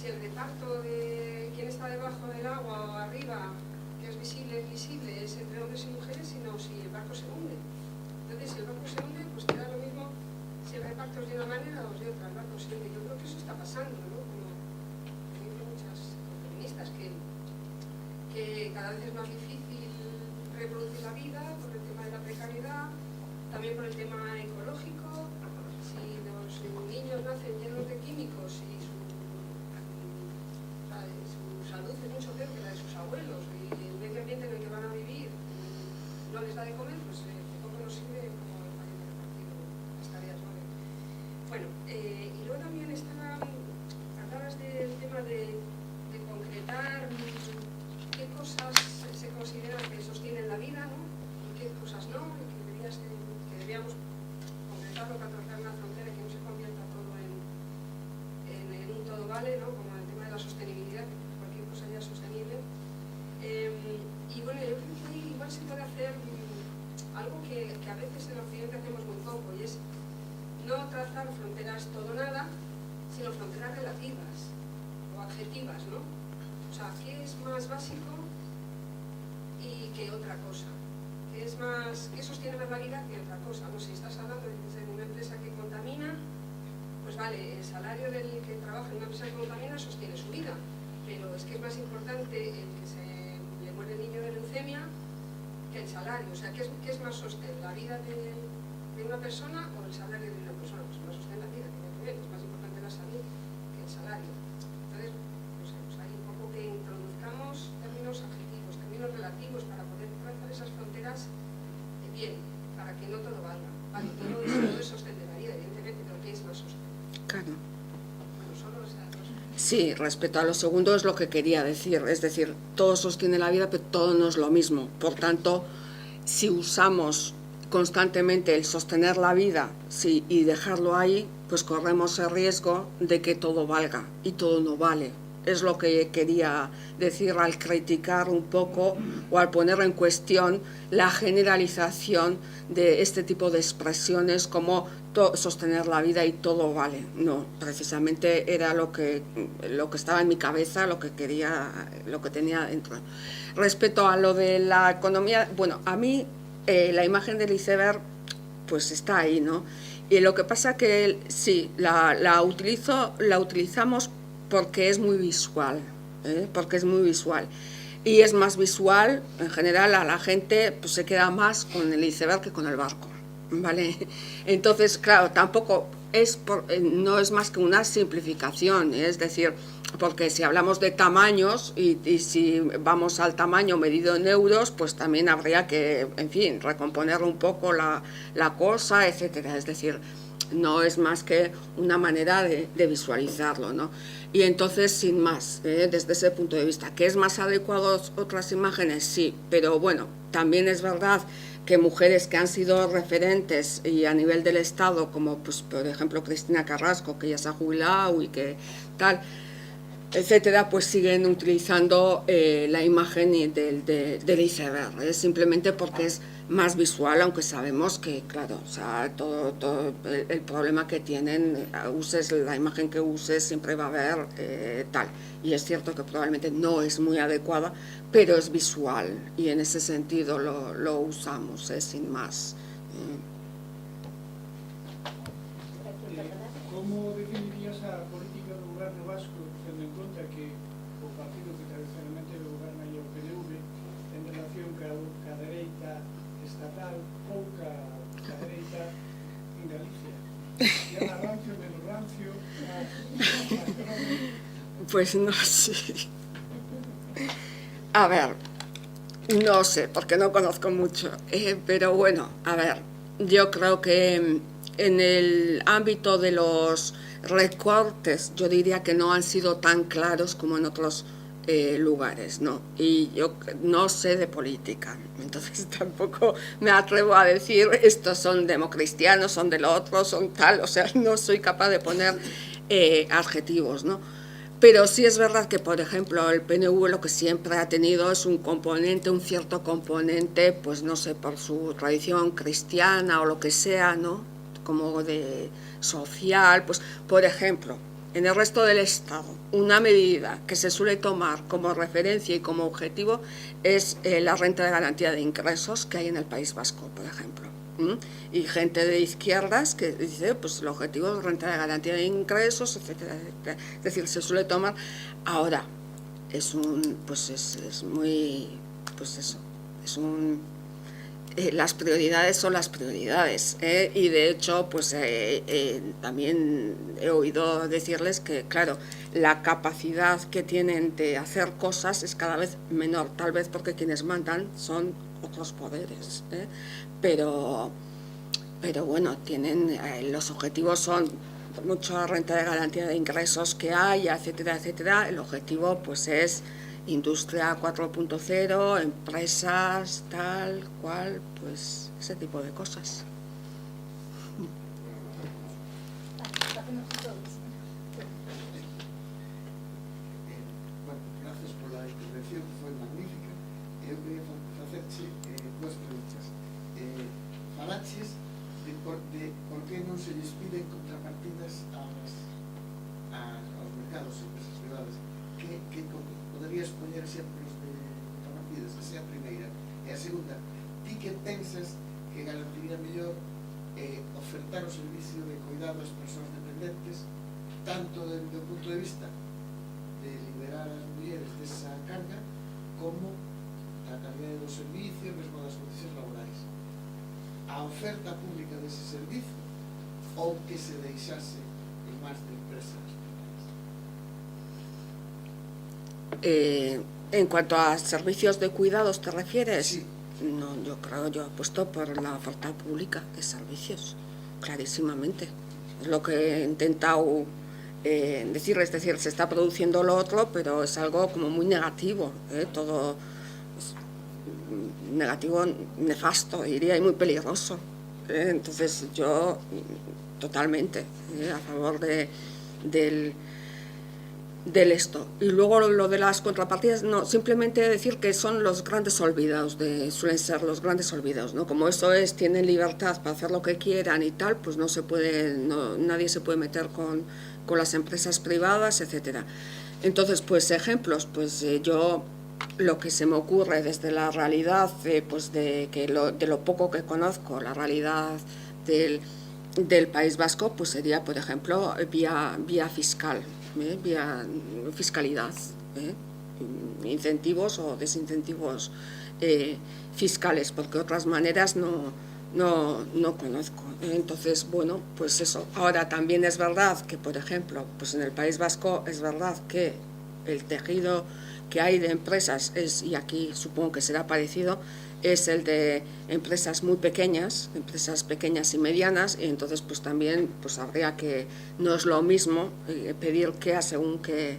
el reparto de quién está debajo del agua o arriba, que es visible, es entre hombres y mujeres, sino si el barco se hunde. Entonces, si el barco se hunde, pues te da lo mismo si el reparto es de una manera o de otra. El barco se hunde. Yo creo que eso está pasando, ¿no? Como dicen muchas feministas, que cada vez es más difícil reproducir la vida por el tema de la precariedad, también por el tema ecológico. Si los niños nacen llenos de químicos y su salud es mucho peor que la de sus abuelos, y el medio ambiente en el que van a vivir no les da de comer, pues poco nos sirve como el país de repartido las tareas, ¿no? Bueno, y luego también hablabas del tema de concretar qué cosas se considera que sostienen la vida, ¿no? Y qué cosas no, y que debíamos concretarlo para trazar una frontera y que no se convierta todo en un todo vale, ¿no? Como el tema de la sostenibilidad, que cualquier cosa ya es sostenible. Y bueno, yo creo que ahí igual se puede hacer algo que a veces en Occidente hacemos muy poco, y es no trazar fronteras todo nada, sino fronteras relativas o adjetivas, ¿no? O sea, ¿qué es más básico y qué otra cosa? ¿Qué sostiene más la vida que otra cosa? No sé, si estás hablando de una empresa que contamina, pues vale, el salario del que trabaja en una empresa que contamina sostiene su vida, pero es que es más importante el que se le muere el niño de leucemia que el salario. O sea, ¿qué es más sostén? ¿La vida de una persona o el salario de una persona? Pues más sostén la vida, que es más importante la salud que el salario. Entonces, no sé, pues hay un poco que introduzcamos términos adjetivos, términos relativos, para poder trazar esas fronteras bien, para que no todo valga. Vale, todo es sostén de la vida, evidentemente, pero ¿qué es más sostén? Claro. Bueno, solo esas dos. Sí, respecto a lo segundo es lo que quería decir, es decir, todo sostiene la vida, pero todo no es lo mismo. Por tanto, si usamos constantemente el sostener la vida y dejarlo ahí, pues corremos el riesgo de que todo valga, y todo no vale, es lo que quería decir al criticar un poco o al poner en cuestión la generalización de este tipo de expresiones como sostener la vida y todo vale. No, precisamente era lo que estaba en mi cabeza, lo que tenía dentro. Respecto a lo de la economía, bueno, a mí la imagen del iceberg pues está ahí, ¿no? Y lo que pasa que sí, la utilizamos porque es muy visual, porque es muy visual. Y es más visual, en general a la gente pues, se queda más con el iceberg que con el barco, ¿vale? Entonces, claro, tampoco no es más que una simplificación, es decir, porque si hablamos de tamaños y si vamos al tamaño medido en euros, pues también habría que, en fin, recomponer un poco la cosa, etcétera. Es decir, no es más que una manera de visualizarlo, ¿no? Y entonces, sin más, desde ese punto de vista, ¿que es más adecuado otras imágenes? Sí, pero bueno, también es verdad que mujeres que han sido referentes y a nivel del Estado, como pues por ejemplo Cristina Carrasco, que ya se ha jubilado y que tal, etcétera, pues siguen utilizando la imagen del iceberg, simplemente porque es más visual, aunque sabemos que, claro, o sea, todo el problema que tienen, uses la imagen que uses, siempre va a haber tal. Y es cierto que probablemente no es muy adecuada, pero es visual y en ese sentido lo usamos, sin más. ¿Cómo definirías a política do goberno vasco, tendo en conta que o partido que tradicionalmente goberna é o PNV, en relación ca dereita estatal, pouca ca dereita en Galicia? Ya rancio, menos rancio, Pues no sé. A ver, no sé, porque no conozco mucho, pero bueno, a ver, yo creo que en el ámbito de los recortes, yo diría que no han sido tan claros como en otros lugares, ¿no? Y yo no sé de política, entonces tampoco me atrevo a decir estos son democristianos, son de lo otro, son tal, o sea, no soy capaz de poner adjetivos, ¿no? Pero sí es verdad que, por ejemplo, el PNV lo que siempre ha tenido es un cierto componente, pues no sé, por su tradición cristiana o lo que sea, ¿no? Como de social, pues, por ejemplo, en el resto del Estado, una medida que se suele tomar como referencia y como objetivo es la renta de garantía de ingresos que hay en el País Vasco, por ejemplo. Y gente de izquierdas que dice, pues el objetivo es renta de garantía de ingresos, etcétera, etcétera. Es decir, se suele tomar. Ahora, es muy, pues eso, las prioridades son las prioridades, y de hecho, pues también he oído decirles que, claro, la capacidad que tienen de hacer cosas es cada vez menor, tal vez porque quienes mandan son otros poderes, pero bueno, tienen los objetivos son mucha renta de garantía de ingresos que hay, etcétera, etcétera. El objetivo pues es industria 4.0, empresas, tal cual, pues ese tipo de cosas. Bueno, gracias por la intervención, foi magnífica. Eu queria facerche duas preguntas. Falaches de por que non se lles piden contrapartidas aos mercados e empresas privadas. Que poderías poñer exemplos de contrapartidas? Esa é a primeira. E a segunda, ti que pensas que garantiría mellor ofertar o servicio de cuidado ás persoas dependentes, tanto desde o punto de vista de liberar as mulleres desa carga, como da calidade do servicio, mesmo das condicións laborais? A oferta pública dese servicio ou que se deixase en máis de empresas privadas? En cuanto a servicios de cuidados, ¿te refieres? Sí. No, yo apuesto por la oferta pública de servicios, clarísimamente. Es lo que he intentado decir, es decir, se está produciendo lo otro, pero es algo como muy negativo, todo negativo, nefasto, diría, y muy peligroso. Entonces yo totalmente a favor del esto. Y luego lo de las contrapartidas, no, simplemente decir que son los grandes olvidados, suelen ser los grandes olvidados, ¿no? Como eso es, tienen libertad para hacer lo que quieran y tal, pues no se puede, nadie se puede meter con las empresas privadas, etcétera. Entonces, pues ejemplos, pues yo lo que se me ocurre desde la realidad, pues de lo poco que conozco, la realidad del País Vasco, pues sería, por ejemplo, vía fiscal, vía fiscalidad, incentivos o desincentivos fiscales, porque otras maneras no conozco. Entonces, bueno, pues eso. Ahora también es verdad que, por ejemplo, pues en el País Vasco es verdad que el tejido que hay de empresas es, y aquí supongo que será parecido, es el de empresas muy pequeñas, empresas pequeñas y medianas, y entonces pues también pues habría que, no es lo mismo pedir que a según qué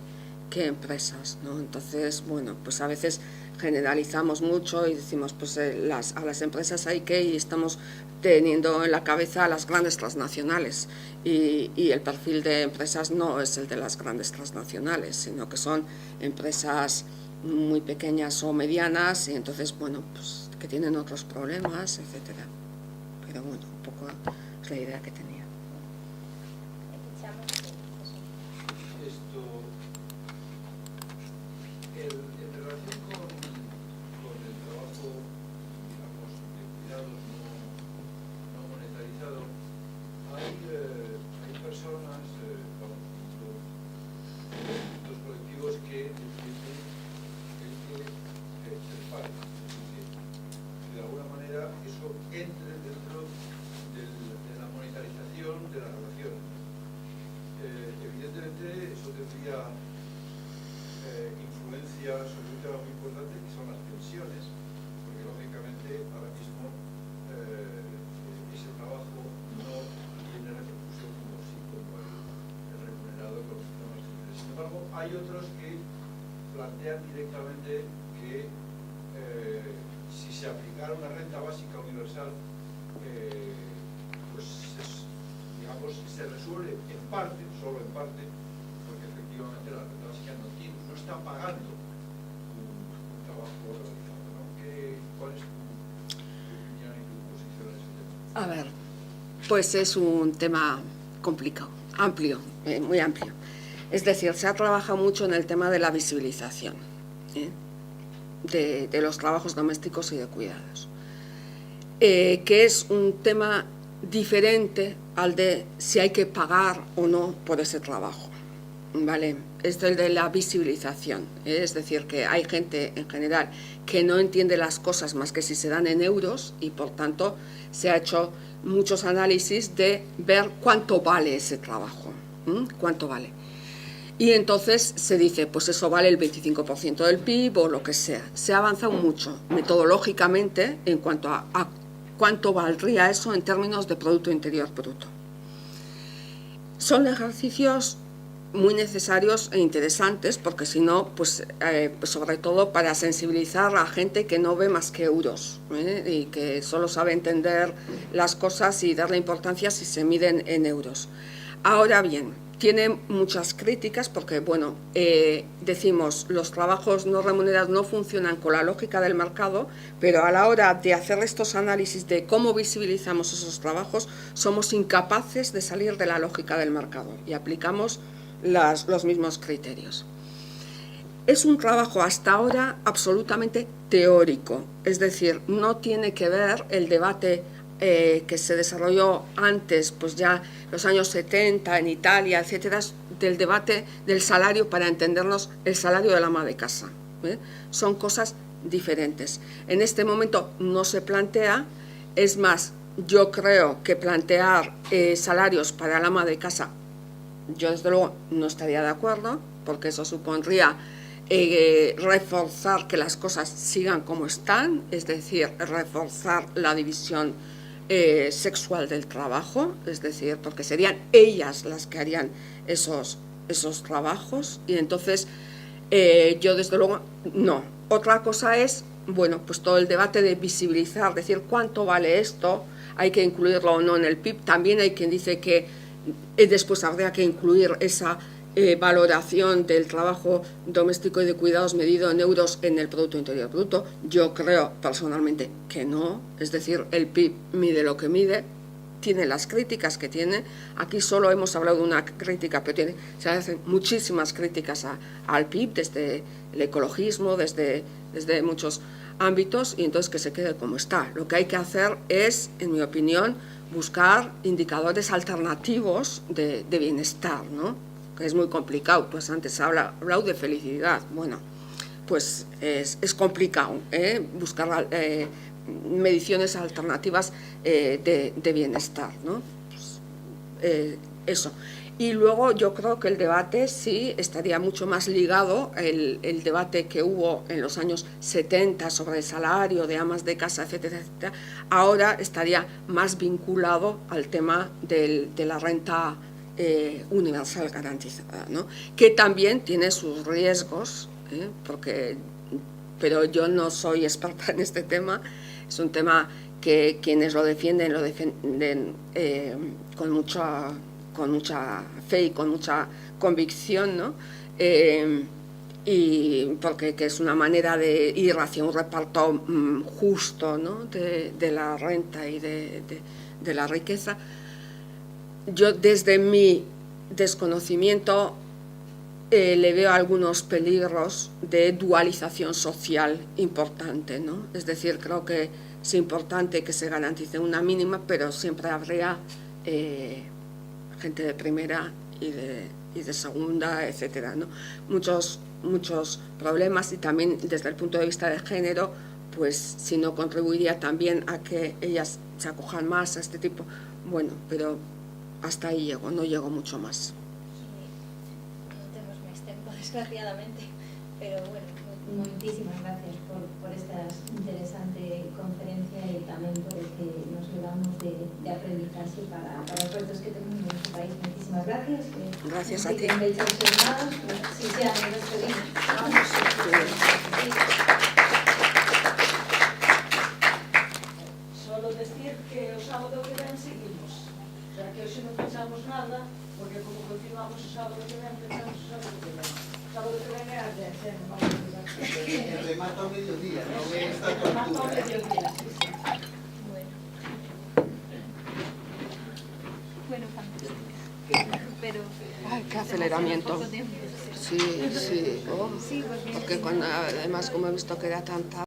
empresas, ¿no? Entonces, bueno, pues a veces generalizamos mucho y decimos pues a las empresas hay que, y estamos teniendo en la cabeza a las grandes transnacionales, y el perfil de empresas no es el de las grandes transnacionales, sino que son empresas muy pequeñas o medianas, y entonces, bueno, pues que tienen otros problemas, etcétera. Pero bueno, un poco es la idea que tenía. En relación con el trabajo, digamos, de cuidados no monetarizado, hay personas, distintos colectivos que entienden que es falso, que de alguna manera eso entre dentro de la monetarización de las relaciones. Evidentemente eso tendría influencia sobre un tema muy importante, que son las pensiones, porque lógicamente ahora mismo ese trabajo no tiene repercusión como el remunerado con los sistemas sociales. Sin embargo, hay otros que plantean directamente que si se aplicara una renta básica universal, pues digamos, se resuelve en parte, solo en parte, porque efectivamente la renta básica no está pagando un trabajo realizado, ¿no? ¿Cuál es tu opinión y tu posición en ese tema? A ver, pues es un tema complicado, amplio, muy amplio. Es decir, se ha trabajado mucho en el tema de la visibilización de los trabajos domésticos y de cuidados, que es un tema diferente al de si hay que pagar o no por ese trabajo, ¿vale? Es el de la visibilización, es decir, que hay gente en general que no entiende las cosas más que si se dan en euros, y por tanto se ha hecho muchos análisis de ver cuánto vale ese trabajo, cuánto vale. Y entonces se dice, pues eso vale el 25% del PIB o lo que sea. Se ha avanzado mucho metodológicamente en cuanto a cuánto valdría eso en términos de Producto Interior Bruto. Son ejercicios muy necesarios e interesantes, porque si no, pues sobre todo para sensibilizar a gente que no ve más que euros, y que solo sabe entender las cosas y darle importancia si se miden en euros. Ahora bien, tiene muchas críticas porque, bueno, decimos, los trabajos no remunerados no funcionan con la lógica del mercado, pero a la hora de hacer estos análisis de cómo visibilizamos esos trabajos, somos incapaces de salir de la lógica del mercado y aplicamos los mismos criterios. Es un trabajo hasta ahora absolutamente teórico, es decir, no tiene que ver el debate que se desarrolló antes, pues ya los años 70 en Italia, etcétera, del debate del salario, para entendernos, el salario del ama de casa. Son cosas diferentes. En este momento no se plantea, es más, yo creo que plantear salarios para el ama de casa, yo desde luego no estaría de acuerdo, porque eso supondría reforzar que las cosas sigan como están, es decir, reforzar la división sexual del trabajo, es decir, porque serían ellas las que harían esos trabajos, y entonces yo desde luego no. Otra cosa es, bueno, pues todo el debate de visibilizar, decir cuánto vale esto, hay que incluirlo o no en el PIB. También hay quien dice que después habría que incluir esa valoración del trabajo doméstico y de cuidados medido en euros en el Producto Interior Bruto. Yo creo personalmente que no, es decir, el PIB mide lo que mide, tiene las críticas que tiene. Aquí solo hemos hablado de una crítica, pero se hacen muchísimas críticas al PIB, desde el ecologismo, desde muchos ámbitos, y entonces que se quede como está. Lo que hay que hacer es, en mi opinión, buscar indicadores alternativos de bienestar, ¿no? Que es muy complicado. Pues antes hablado de felicidad. Bueno, pues es complicado buscar mediciones alternativas de bienestar, ¿no? Pues, eso. Y luego yo creo que el debate sí estaría mucho más ligado, el debate que hubo en los años 70 sobre el salario de amas de casa, etcétera, etcétera, ahora estaría más vinculado al tema de la renta universal garantizada, ¿no? Que también tiene sus riesgos, pero yo no soy experta en este tema. Es un tema que quienes lo defienden con mucha fe y con mucha convicción, ¿no? Y porque que es una manera de ir hacia un reparto justo, ¿no? de la renta y de la riqueza. Yo, desde mi desconocimiento, le veo algunos peligros de dualización social importante, ¿no? Es decir, creo que es importante que se garantice una mínima, pero siempre habría gente de primera y de segunda, etcétera, ¿no? Muchos problemas, y también desde el punto de vista de género, pues si no contribuiría también a que ellas se acojan más a este tipo. Bueno, pero hasta ahí llego, no llego mucho más. No tenemos más tiempo, desgraciadamente, pero bueno. Muchísimas gracias por esta interesante conferencia y también por el que nos llevamos de aprendizaje para los retos que tenemos en nuestro país. Muchísimas gracias. Gracias a ti. Sí, ya, nos despedimos. Solo decir que o sábado que ven seguimos. O sea, que hoxe non pensamos nada, porque como continuamos o sábado que ven, pensamos o sábado que ven. O sábado que ven é a 10, non vamos a pensar. El remate ao mediodía, non é esta Remata ao tortura. mediodía, sí, sí. Bueno, fantástico. Pero Ay, qué aceleramiento. poco tiempo. Sí. Sí, porque Porque además, como he visto que era tanta